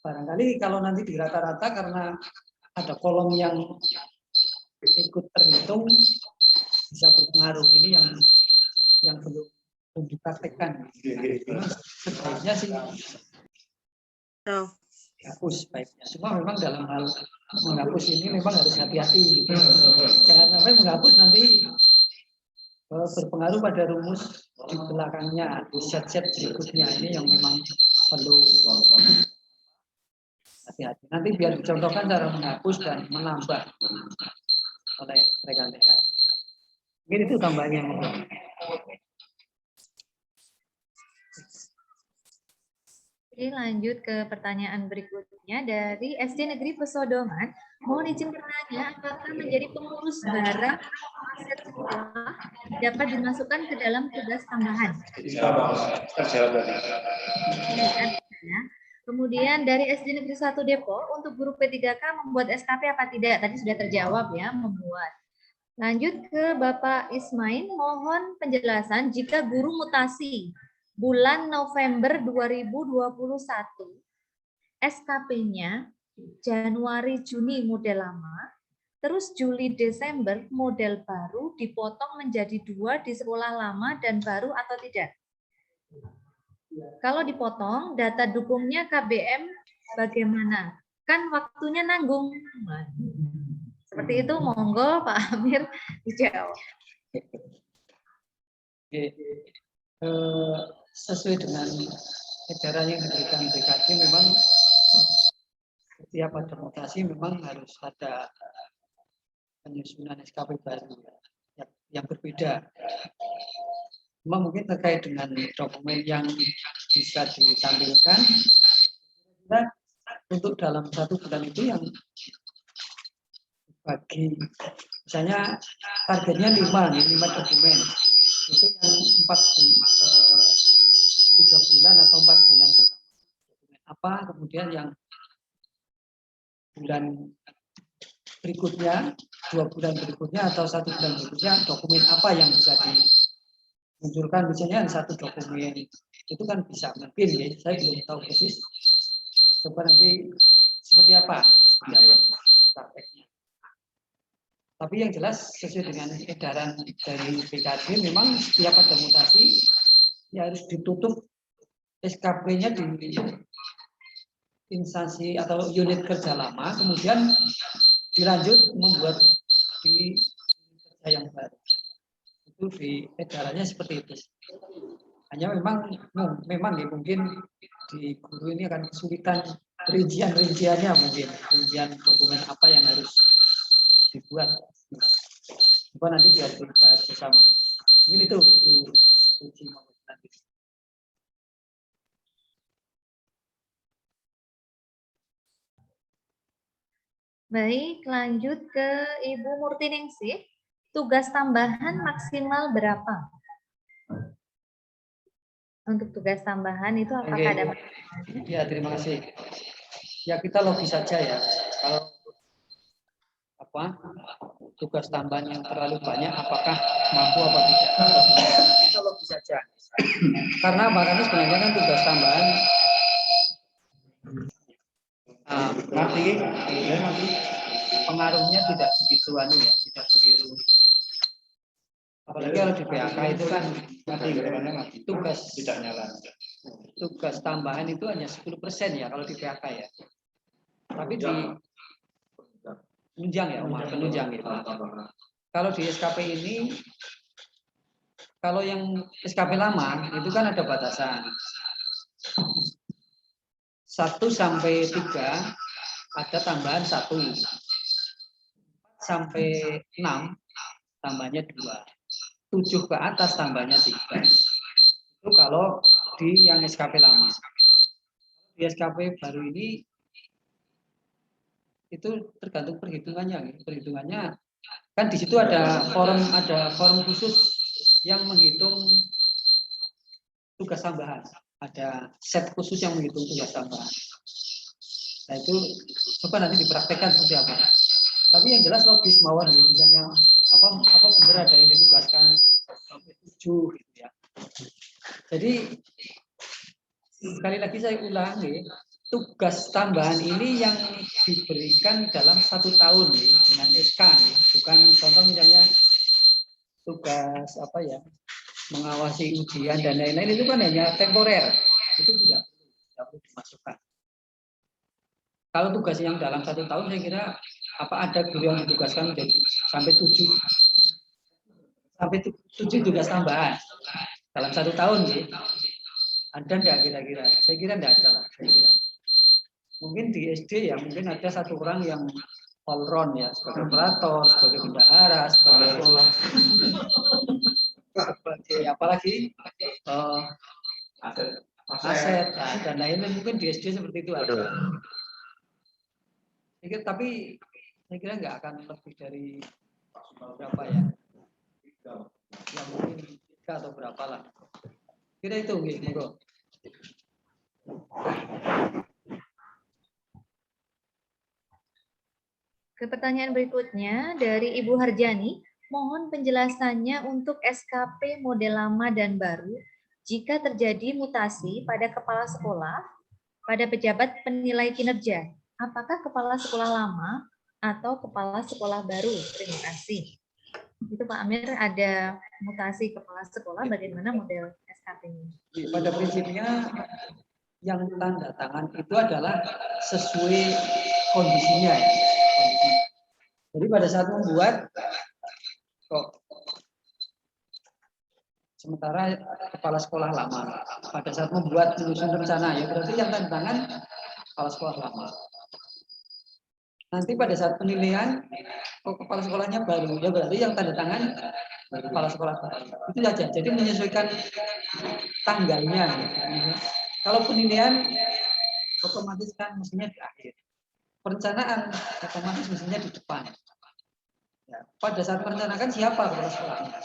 barangkali kalau nanti di rata-rata karena ada kolom yang ikut terhitung bisa berpengaruh. Ini yang belum dipraktekkan. Sebaiknya sih hapus baiknya. Cuma memang dalam hal menghapus ini memang harus hati-hati. Gitu. Jangan sampai menghapus nanti berpengaruh pada rumus di belakangnya, di set-set berikutnya. Ini yang memang perlu hati-hati. Nanti biar dicontohkan cara menghapus dan menambah oleh rekan-rekan. Mungkin itu tambahnya. Oke, lanjut ke pertanyaan berikutnya dari SD Negeri Pesodongan. Mohon izin bertanya, apakah menjadi pengurus barang aset sekolah dapat dimasukkan ke dalam tugas tambahan? Kemudian dari SD Negeri 1 Depok, untuk guru P3K membuat SKP apa tidak? Tadi sudah terjawab ya, membuat. Lanjut ke Bapak Ismail, mohon penjelasan jika guru mutasi bulan November 2021, SKP-nya Januari-Juni model lama, terus Juli Desember model baru dipotong menjadi 2 di sekolah lama dan baru atau tidak? Kalau dipotong, data dukungnya KBM bagaimana? Kan waktunya nanggung. Seperti itu, monggo Pak Amir dijawab. Oke. Sesuai dengan edaran yang diberikan BKD, memang setiap ada mutasi memang harus ada penyusunan SKP baru yang berbeda. Memang mungkin terkait dengan dokumen yang bisa ditampilkan, untuk dalam 1 bulan itu yang bagi, misalnya targetnya 5 dokumen, itu yang 3 bulan atau 4 bulan pertama dokumen apa, kemudian yang bulan berikutnya, 2 bulan berikutnya atau 1 bulan berikutnya dokumen apa yang bisa dimunculkan, misalnya 1 dokumen itu kan bisa, mungkin ya, saya belum tahu persis, coba nanti seperti apa prakteknya. Tapi yang jelas sesuai dengan edaran dari BKD, memang setiap ada mutasi ya harus ditutup SKP-nya di instansi atau unit kerja lama, kemudian dilanjut membuat di kerja yang baru. Itu di edarannya seperti itu. Hanya memang ya, mungkin di guru ini akan kesulitan rinciannya, mungkin rincian dokumen apa yang harus dibuat. Coba nanti biar dibahas bersama. Mungkin itu uji nanti. Baik, lanjut ke Ibu Murtiningsih. Tugas tambahan maksimal berapa? Untuk tugas tambahan itu apakah ada? Ya, terima kasih. Ya, kita logis saja ya. Kalau tugas tambahan yang terlalu banyak, apakah mampu apa tidak? Kita logis saja. Karena sebenarnya kan tugas tambahan nanti pengaruhnya tidak begitu tidak begitu. Apalagi kalau di PHK itu kan tugas tidak nyala. Tugas tambahan itu hanya 10% ya kalau di PHK ya. Tapi di penunjang ya, penunjang itu. Kalau di SKP ini, kalau yang SKP lama itu kan ada batasan 1 sampai 3 ada tambahan 1, 4 sampai 6 tambahnya 2, 7 ke atas tambahnya 3. Itu kalau di yang SKP lama. Di SKP baru ini itu tergantung perhitungannya. Perhitungannya kan di situ ada form khusus yang menghitung tugas tambahan. Ada set khusus yang menghitung tugas tambahan. Nah itu coba nanti dipraktekkan seperti apa. Tapi yang jelas logis mawar nih, misalnya apa benar ada yang ditugaskan sampai 7 gitu ya. Jadi sekali lagi saya ulangi, tugas tambahan ini yang diberikan dalam 1 tahun nih, dengan SK nih. Bukan contoh misalnya tugas mengawasi ujian dan lain-lain, itu kan hanya temporer, itu tidak perlu dimasukkan. Kalau tugas yang dalam 1 tahun, saya kira ada guru yang ditugaskan menjadi sampai 7 tugas tambahan dalam 1 tahun nih. Ada enggak kira-kira? Saya kira enggak ada lah. Saya kira. Mungkin di SD ya mungkin ada 1 orang yang all round ya, sebagai operator, sebagai bendahara, sebagai apalagi aset dan lain-lain, mungkin di SD seperti itu ada. Tapi saya kira nggak akan lebih dari berapa ya? Ya mungkin 3 atau berapa lah. Kira itu monggo. Ke pertanyaan berikutnya dari Ibu Harjani, mohon penjelasannya untuk SKP model lama dan baru jika terjadi mutasi pada kepala sekolah, pada pejabat penilai kinerja. Apakah kepala sekolah lama atau kepala sekolah baru. Terima kasih. Itu Pak Amir, ada mutasi kepala sekolah, bagaimana model SKP-nya? Pada prinsipnya yang tanda tangan itu adalah sesuai kondisinya ya. Jadi pada saat membuat kok sementara kepala sekolah lama, pada saat membuat menyusun rencana ya berarti yang tanda tangan kepala sekolah lama. Nanti pada saat penilaian kok kepala sekolahnya baru ya berarti yang tanda tangan kepala sekolah baru. Itu saja. Jadi menyesuaikan tanggalnya. Kalau penilaian otomatis kan mestinya di akhir. Perencanaan otomatis mestinya di depan. Ya, pada saat merencanakan siapa kepala sekolahnya?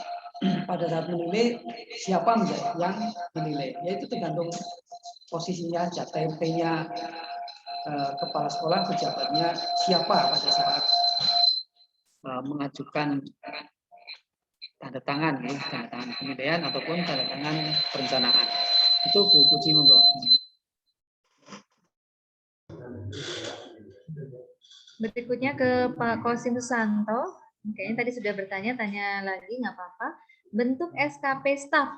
Pada saat menilai siapa yang menilai? Ya itu tergantung posisinya aja, TMP-nya kepala sekolah, pejabatnya siapa pada saat mengajukan tanda tangan, ya, tanda tangan penilaian ataupun tanda tangan perencanaan. Itu Bu Puji monggo. Berikutnya ke Pak Kosim Susanto. Kayaknya tadi sudah bertanya, tanya lagi nggak apa-apa. Bentuk SKP staf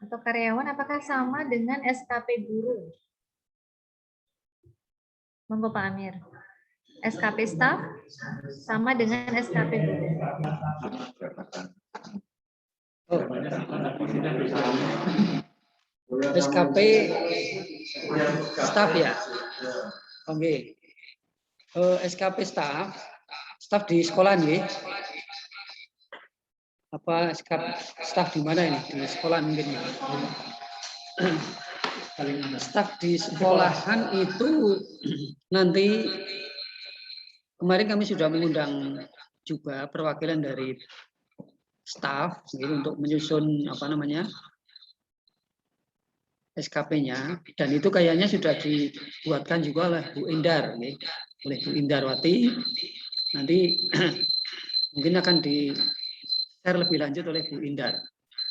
atau karyawan apakah sama dengan SKP guru? Monggo Pak Amir. SKP staf sama dengan SKP guru. SKP staf ya. Oke. SKP staf di sekolah nih. Apa staf di mana ini? Di sekolah mungkin. Staf di sekolahan itu nanti kemarin kami sudah mengundang juga perwakilan dari staf untuk menyusun apa namanya SKP-nya, dan itu kayaknya sudah dibuatkan juga oleh Bu Indar, oleh Bu Indarwati. Nanti mungkin akan di-share lebih lanjut oleh Bu Indar.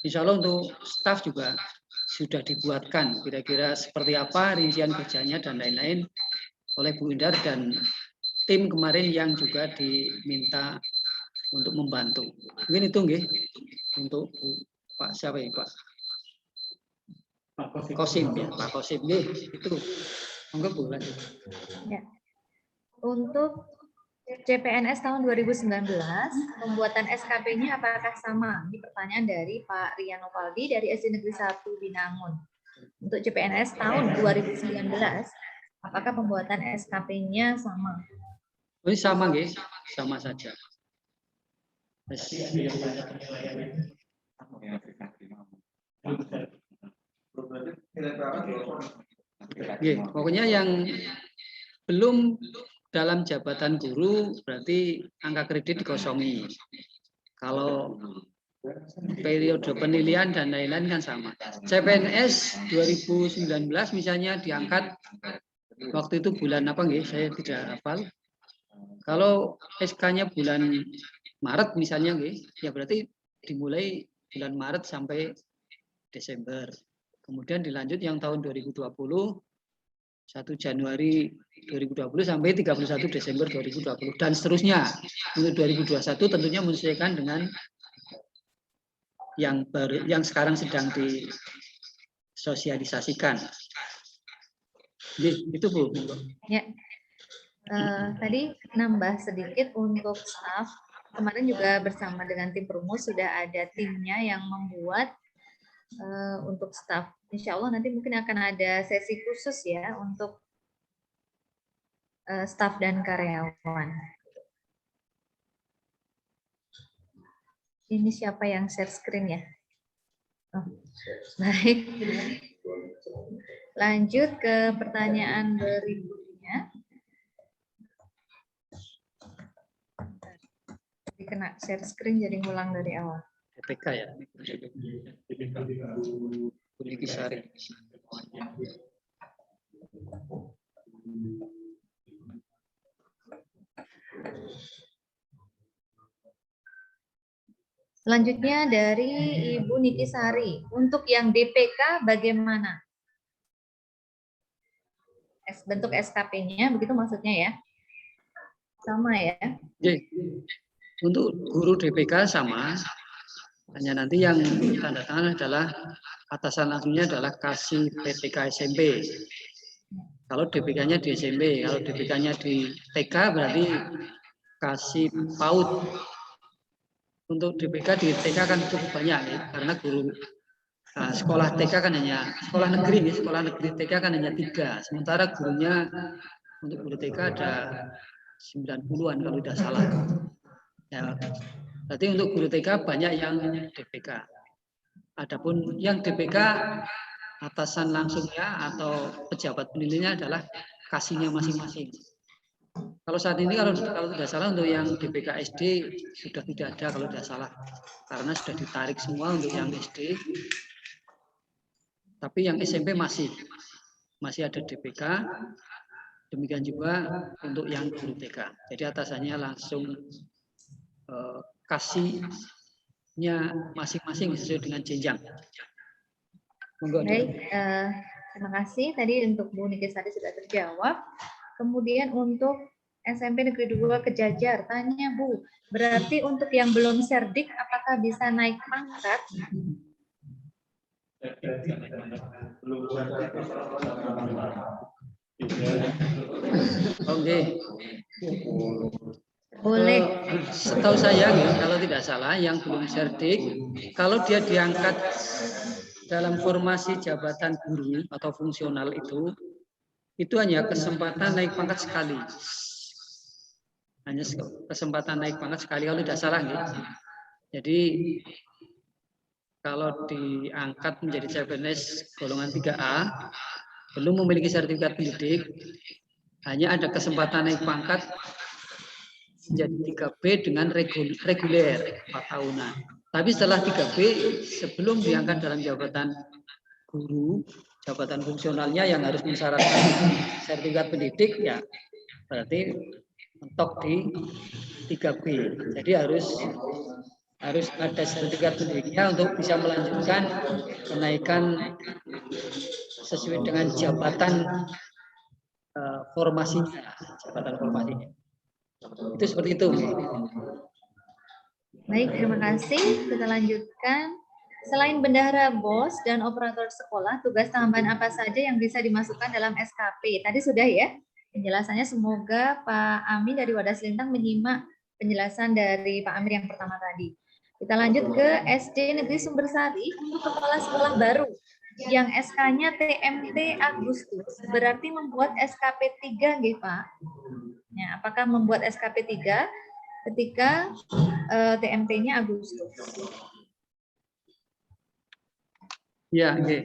Insya Allah untuk staf juga sudah dibuatkan, kira-kira seperti apa rincian kerjanya dan lain-lain oleh Bu Indar dan tim kemarin yang juga diminta untuk membantu. Mungkin itu nggih untuk Pak siapa ya Pak? Kosim ya, Pak Kosim itu. Monggo Bu lanjut. Ya. Untuk CPNS tahun 2019, pembuatan SKP-nya apakah sama? Ini pertanyaan dari Pak Rian Novaldi dari SD Negeri 1 Binangun. Untuk CPNS tahun 2019, apakah pembuatan SKP-nya sama? Ini sama nggih, sama saja. Pokoknya yang belum dalam jabatan guru berarti angka kredit dikosongi. Kalau periode penilaian dan lain-lain kan sama. CPNS 2019 misalnya diangkat waktu itu bulan apa nggih? Saya tidak hafal. Kalau SK-nya bulan Maret misalnya nggih, ya berarti dimulai bulan Maret sampai Desember. Kemudian dilanjut yang tahun 2020 1 Januari 2020 sampai 31 Desember 2020 dan seterusnya. Untuk 2021 tentunya menyesuaikan dengan yang baru, yang sekarang sedang disosialisasikan. Itu Bu. Ya. Tadi nambah sedikit untuk staf. Kemarin juga bersama dengan tim perumus sudah ada timnya yang membuat untuk staf. Insya Allah nanti mungkin akan ada sesi khusus ya untuk staf dan karyawan. Ini siapa yang share screen ya? Oh, baik. Lanjut ke pertanyaan berikutnya. Kena share screen jadi ngulang dari awal. PPK ya. Niki Sari. Selanjutnya dari Ibu Niki Sari. Untuk yang DPK bagaimana? Bentuk SKP-nya, begitu maksudnya ya? Sama ya? Oke. Untuk guru DPK sama, hanya nanti yang tanda tangan adalah atasan langsungnya adalah kasih PTK SMP. Kalau DPK-nya di SMP, kalau DPK-nya di TK berarti kasih PAUD. Untuk DPK di TK kan cukup banyak ya, karena guru sekolah TK kan hanya sekolah negeri, sekolah negeri TK kan hanya 3, sementara gurunya untuk guru TK ada 90-an kalau tidak salah. Ya, berarti untuk guru TK banyak yang DPK. Adapun yang DPK atasan langsungnya atau pejabat penilainya adalah kasihnya masing-masing. Kalau saat ini kalau tidak salah untuk yang DPK SD sudah tidak ada kalau tidak salah, karena sudah ditarik semua untuk yang SD. Tapi yang SMP masih ada DPK. Demikian juga untuk yang guru TK. Jadi atasannya langsung kasihnya masing-masing sesuai dengan jenjang. Baik, terima kasih. Tadi untuk Bu Nikisari sudah terjawab. Kemudian untuk SMP Negeri 2 Kejajar, tanya Bu, berarti untuk yang belum serdik apakah bisa naik pangkat? Oke. Boleh. Setahu saya kalau tidak salah yang belum serdik, kalau dia diangkat dalam formasi jabatan guru atau fungsional itu hanya kesempatan naik pangkat sekali. Hanya kesempatan naik pangkat sekali kalau tidak salah Jadi kalau diangkat menjadi CPNS golongan 3A, belum memiliki sertifikat pendidik, hanya ada kesempatan naik pangkat menjadi 3B dengan reguler 4 tahunan. Tapi setelah 3B, sebelum diangkat dalam jabatan guru, jabatan fungsionalnya yang harus mensyaratkan sertifikat pendidik, ya berarti mentok di 3B. Jadi harus ada sertifikat pendidiknya untuk bisa melanjutkan kenaikan sesuai dengan jabatan formasinya, Itu seperti itu. Baik, terima kasih. Kita lanjutkan. Selain bendahara BOS dan operator sekolah, tugas tambahan apa saja yang bisa dimasukkan dalam SKP? Tadi sudah ya penjelasannya. Semoga Pak Amin dari Wadas Lintang menyimak penjelasan dari Pak Amir yang pertama tadi. Kita lanjut ke SD Negeri Sumbersari untuk kepala sekolah baru yang SK-nya TMT Agustus, berarti membuat SKP 3 nggih Pak? Ya, apakah membuat SKP 3 ketika TMT-nya Agustus? Ya, okay.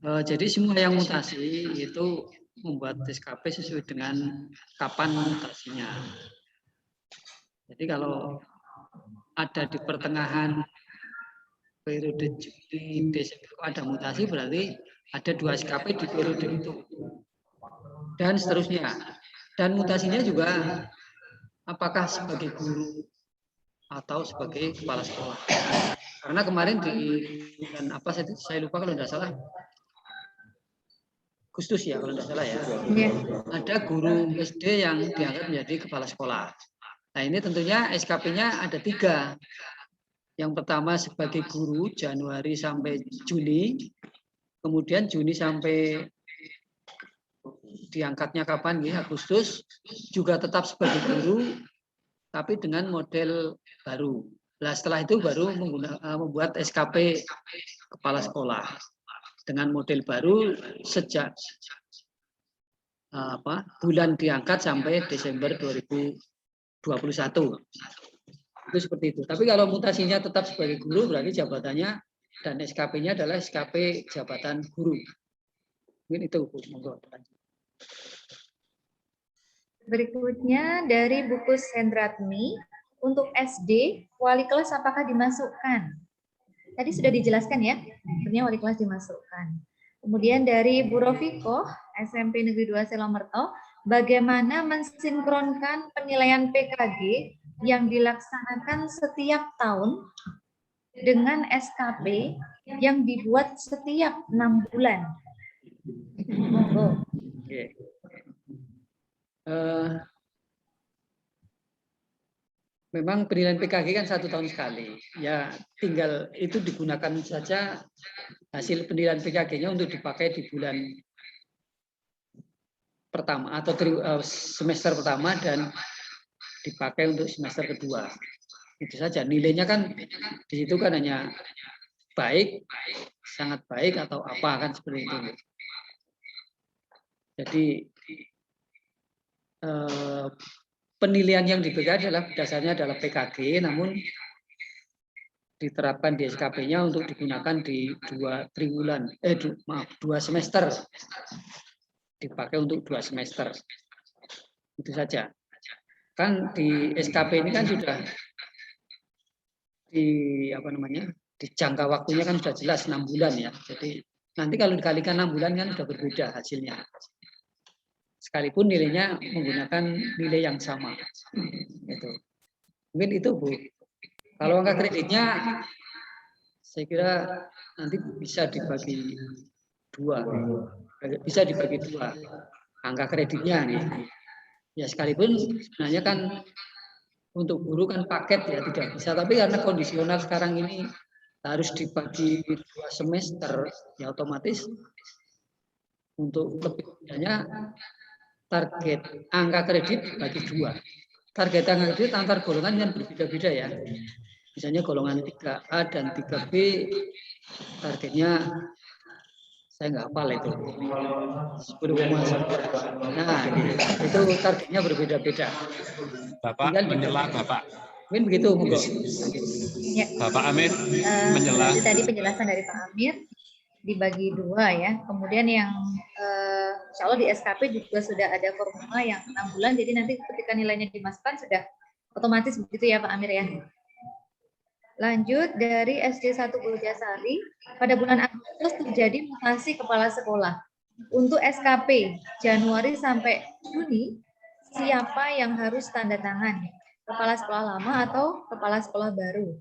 Jadi semua yang mutasi itu membuat SKP sesuai dengan kapan mutasinya. Jadi kalau ada di pertengahan periode Juli, Desember ada mutasi, berarti ada 2 SKP di periode itu. Dan seterusnya. Dan mutasinya juga apakah sebagai guru atau sebagai kepala sekolah. Karena kemarin di bulan apa saya lupa kalau tidak salah, Agustus ya kalau tidak salah ya. Ada guru SD yang diangkat menjadi kepala sekolah. Nah ini tentunya SKP-nya ada 3. Yang pertama sebagai guru Januari sampai Juni, kemudian Juni sampai diangkatnya kapan ya, Agustus, juga tetap sebagai guru, tapi dengan model baru. Nah setelah itu baru membuat SKP kepala sekolah dengan model baru sejak bulan diangkat sampai Desember 2021. Itu seperti itu. Tapi kalau mutasinya tetap sebagai guru, berarti jabatannya dan SKP-nya adalah SKP jabatan guru. Mungkin itu, Bu. Monggo. Berikutnya dari buku Sendratmi, untuk SD, wali kelas apakah dimasukkan? Tadi sudah dijelaskan ya, sebenarnya wali kelas dimasukkan. Kemudian dari Bu Rofiko, SMP Negeri 2 Selomerto, bagaimana mensinkronkan penilaian PKG yang dilaksanakan setiap tahun dengan SKP yang dibuat setiap 6 bulan. Monggo. memang penilaian PKG kan 1 tahun sekali. Ya tinggal itu digunakan saja hasil penilaian PKG-nya untuk dipakai di bulan pertama atau semester pertama dan dipakai untuk semester kedua. Itu saja. Nilainya kan di situ kan hanya baik, sangat baik atau apa kan seperti itu. Jadi penilaian yang diberikan dasarnya adalah PKG, namun diterapkan di SKP-nya untuk digunakan di 2 semester, dipakai untuk 2 semester. Itu saja. Kan di SKP ini kan sudah di jangka waktunya kan sudah jelas 6 bulan ya. Jadi nanti kalau dikalikan 6 bulan kan sudah berbeda hasilnya. Sekalipun nilainya menggunakan nilai yang sama. Gitu. Mungkin itu Bu. Kalau angka kreditnya saya kira nanti bisa dibagi 2. Bisa dibagi 2 angka kreditnya nih. Ya sekalipun sebenarnya kan untuk guru kan paket ya tidak bisa, tapi karena kondisional sekarang ini harus dibagi 2 semester, ya otomatis untuk lebih mudahnya target angka kredit bagi 2. Target angka kredit antar golongan kan berbeda-beda ya. Misalnya golongan 3A dan 3B targetnya saya nggak hafal itu. 10,1. Nah, itu targetnya berbeda-beda. Bapak menyela Bapak. Mungkin begitu, monggo. Ya. Bapak Amir menyela. Tadi penjelasan dari Pak Amir dibagi 2 ya. Kemudian yang insya Allah di SKP juga sudah ada formula yang 6 bulan. Jadi nanti ketika nilainya dimasukkan sudah otomatis begitu ya Pak Amir ya. Lanjut dari SD 1 Bojasari, pada bulan Agustus terjadi mutasi kepala sekolah. Untuk SKP Januari sampai Juni, siapa yang harus tanda tangan? Kepala sekolah lama atau kepala sekolah baru?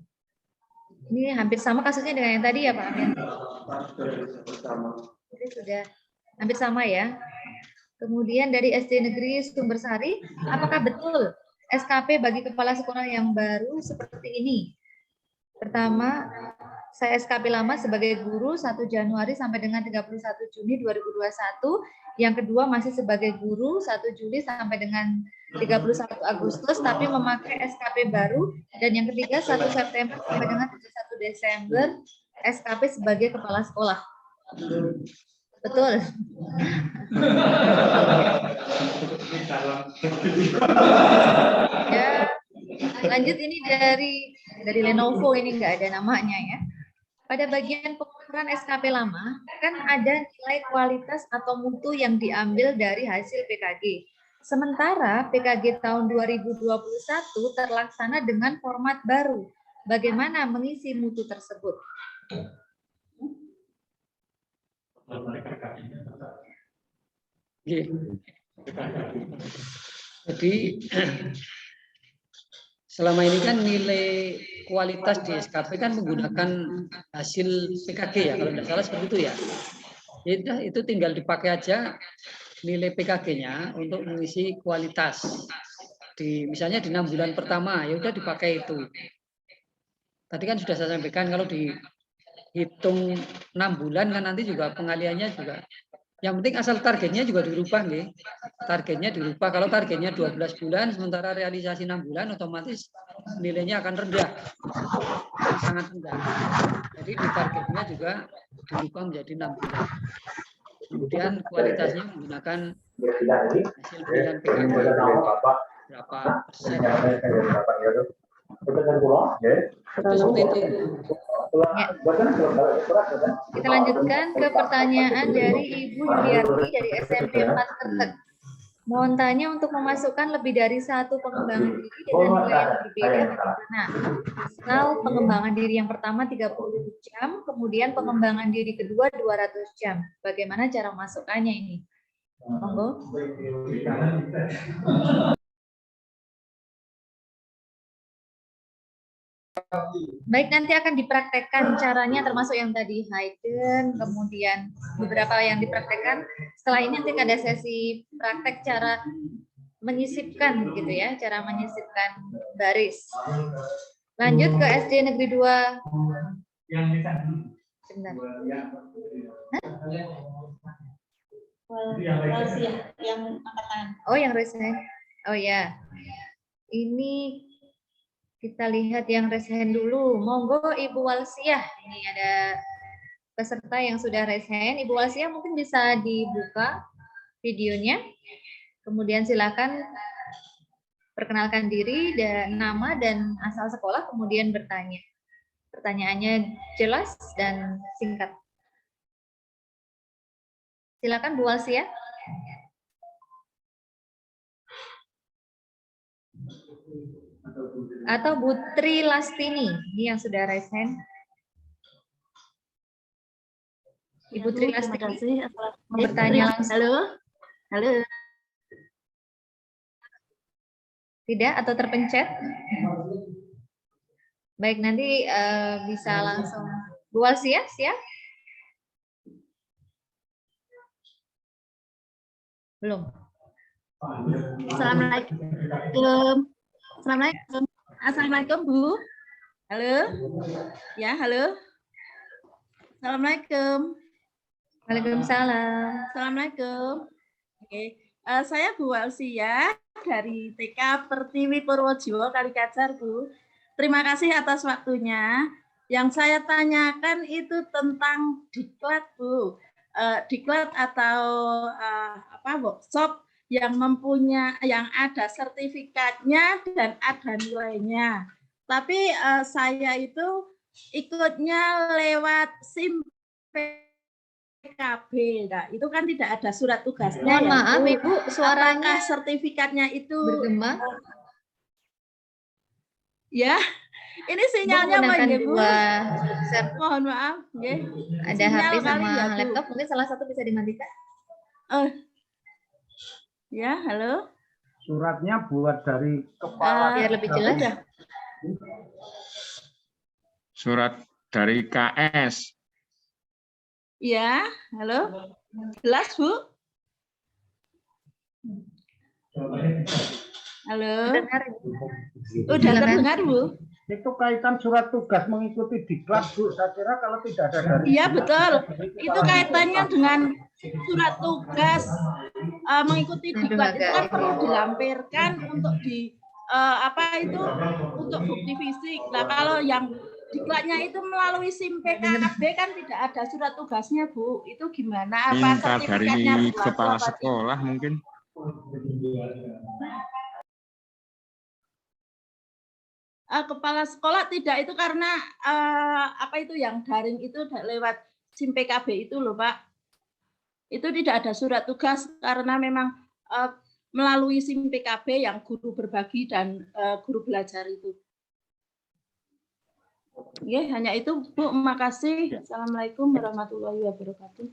Ini hampir sama kasusnya dengan yang tadi ya Pak Amir. Jadi sudah hampir sama ya. Kemudian dari SD Negeri Sumbersari, apakah betul SKP bagi kepala sekolah yang baru seperti ini? Pertama, saya SKP lama sebagai guru 1 Januari sampai dengan 31 Juni 2021. Yang kedua masih sebagai guru 1 Juli sampai dengan 31 Agustus, tapi memakai SKP baru. Dan yang ketiga 1 September sampai dengan 31 Desember SKP sebagai kepala sekolah. Betul. Ya, lanjut ini dari Lenovo, ini nggak ada namanya ya. Pada bagian pengukuran SKP lama kan ada nilai kualitas atau mutu yang diambil dari hasil PKG. Sementara PKG tahun 2021 terlaksana dengan format baru. Bagaimana mengisi mutu tersebut? Jadi selama ini kan nilai kualitas di SKP kan menggunakan hasil PKG ya, kalau tidak salah seperti itu ya. Itu tinggal dipakai aja nilai PKG-nya untuk mengisi kualitas. Misalnya di 6 bulan pertama, ya udah dipakai itu. Tadi kan sudah saya sampaikan kalau dihitung 6 bulan kan nanti juga pengaliannya juga. Yang penting asal targetnya juga dirubah nih. Targetnya dirubah. Kalau targetnya 12 bulan sementara realisasi 6 bulan otomatis nilainya akan rendah. Sangat rendah. Jadi di targetnya juga dirubah menjadi 6 bulan. Kemudian kualitasnya menggunakan hasil penilaian PKG. Berapa persen? Itu seperti itu. Ya. Kita lanjutkan ke pertanyaan dari Ibu Yuliarti dari SMP 4 Kertek. Mohon tanya, untuk memasukkan lebih dari 1 pengembangan diri dengan nilai yang berbeda bagaimana? Misal pengembangan diri yang pertama 30 jam, kemudian pengembangan diri kedua 200 jam. Bagaimana cara masukkannya ini? Monggo. Baik, nanti akan dipraktekkan caranya termasuk yang tadi Hayden, kemudian beberapa yang dipraktekkan. Setelah ini nanti ada sesi praktek cara menyisipkan gitu ya, cara menyisipkan baris. Lanjut ke SD Negeri 2. Sebentar. Yang angkatan. Oh, yang resen. Oh ya. Ini kita lihat yang resen dulu. Monggo Ibu Walsiah. Ini ada peserta yang sudah resen. Ibu Walsiah mungkin bisa dibuka videonya. Kemudian silakan perkenalkan diri dan nama dan asal sekolah, kemudian bertanya. Pertanyaannya jelas dan singkat. Silakan Bu Walsiah. Atau Bu Tri Lastini, ini yang sudah resen. Ibu Tri Lastini mau bertanya langsung. Halo. Tidak atau terpencet? Baik, nanti bisa langsung. Bu Walsiah, siap? Belum. Assalamualaikum. Assalamualaikum Bu. Halo. Ya, halo. Assalamualaikum. Waalaikumsalam. Assalamualaikum. Oke. Saya Bu Walsiah dari TK Pertiwi Purwojiwo Kalikajar, Bu. Terima kasih atas waktunya. Yang saya tanyakan itu tentang diklat, Bu. Diklat atau workshop yang yang ada sertifikatnya dan ada nilainya. Tapi saya itu ikutnya lewat SIM PKB. Nah, itu kan tidak ada surat tugasnya. Mohon maaf Ibu, suaranya sertifikatnya itu bergema. Ya, ini sinyalnya apa ya, Bu? Mohon maaf, ya. Ada HP sama laptop, mungkin salah satu bisa dimatikan. Ya, halo. Suratnya buat dari kepala. Biar lebih jelas ya. Surat dari KS. Ya, halo. Jelas, Bu? Halo. Udah terdengar, Bu? Itu kaitan surat tugas mengikuti diklat, Bu. Saya kira kalau tidak ada dari. Iya, betul. Itu kaitannya dengan surat tugas mengikuti diklat itu kan perlu dilampirkan untuk untuk bukti fisik. Nah, kalau yang diklatnya itu melalui SIM PKB kan tidak ada surat tugasnya, Bu. Itu gimana? Apa Minta dari kepala sekolah mungkin. Kepala sekolah tidak, itu karena yang daring itu lewat SIM PKB itu loh, Pak. Itu tidak ada surat tugas karena memang melalui SIM PKB yang guru berbagi dan guru belajar itu. Oke, hanya itu, Bu. Makasih. Assalamualaikum warahmatullahi wabarakatuh.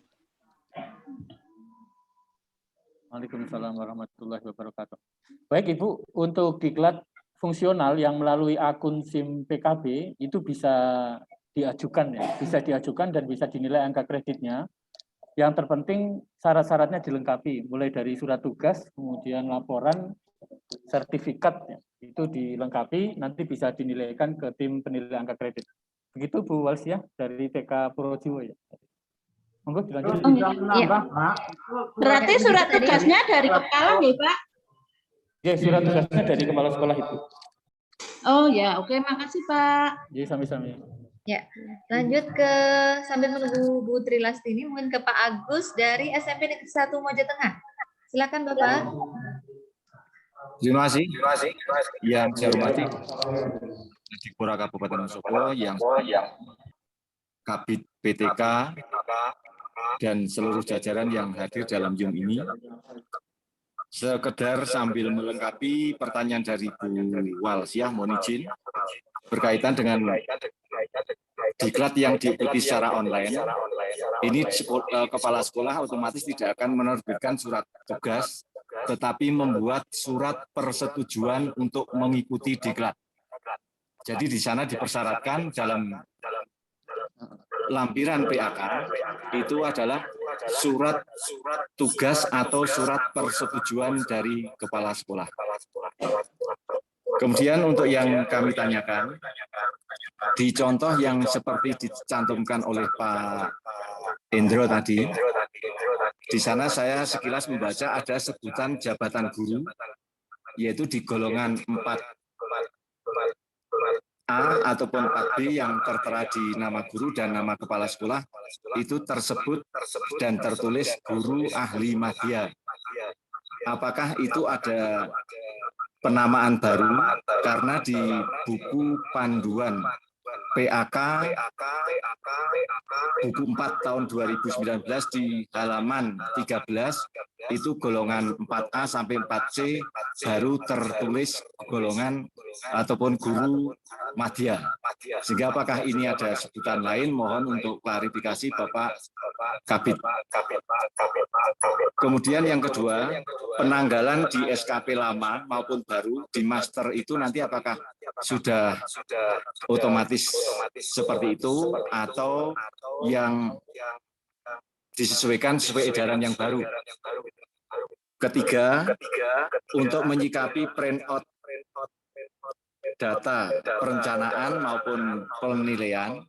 Waalaikumsalam warahmatullahi wabarakatuh. Baik, Ibu, untuk diklat fungsional yang melalui akun SIM PKB itu bisa diajukan ya, bisa diajukan dan bisa dinilai angka kreditnya. Yang terpenting syarat-syaratnya dilengkapi, mulai dari surat tugas, kemudian laporan, sertifikat ya, itu dilengkapi, nanti bisa dinilaikan ke tim penilai angka kredit. Begitu Bu Walsiah dari TK Purwojiwo ya. Monggo dilanjut. Berarti surat tugasnya dari kepala nih, Pak? Ya, surat tugasnya dari kepala sekolah itu. Oh ya, oke, makasih Pak. Jadi sami-sami. Ya, lanjut ke sambil menunggu Bu Tri Lastini, mungkin ke Pak Agus dari SMP Negeri 1 Mojo Tengah. Silakan Bapak. Terima kasih. Yang saya hormati Dikpora Kabupaten Wonosobo, yang Kabid PTK dan seluruh jajaran yang hadir dalam Zoom ini. Sekedar sambil melengkapi pertanyaan dari Bu Walsiah, mohon izin berkaitan dengan diklat yang diikuti secara online. Ini kepala sekolah otomatis tidak akan menerbitkan surat tugas, tetapi membuat surat persetujuan untuk mengikuti diklat. Jadi di sana dipersyaratkan dalam lampiran PAK itu adalah surat tugas atau surat persetujuan dari kepala sekolah. Kemudian untuk yang kami tanyakan, di contoh yang seperti dicantumkan oleh Pak Indro tadi, di sana saya sekilas membaca ada sebutan jabatan guru, yaitu di golongan 4A ataupun 4B yang tertera di nama guru dan nama kepala sekolah, itu tersebut dan tertulis guru ahli madya. Apakah itu ada penamaan baru? Karena di buku panduan PAK buku 4 tahun 2019 di halaman 13 itu golongan 4A sampai 4C baru tertulis golongan ataupun guru madya. Sehingga apakah ini ada sebutan lain? Mohon untuk klarifikasi Bapak Kabid. Kemudian yang kedua, penanggalan di SKP lama maupun baru di master itu nanti apakah sudah otomatis seperti itu atau yang disesuaikan sesuai edaran yang baru. Ketiga, untuk menyikapi print out data perencanaan maupun penilaian,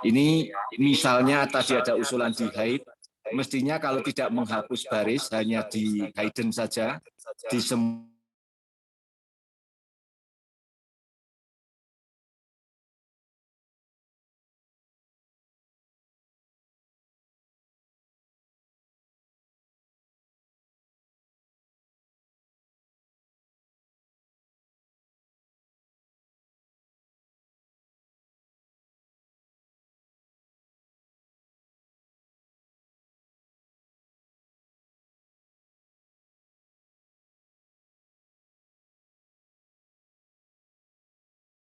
ini misalnya tadi ada usulan di hide, mestinya kalau tidak menghapus baris hanya di hidden saja di semua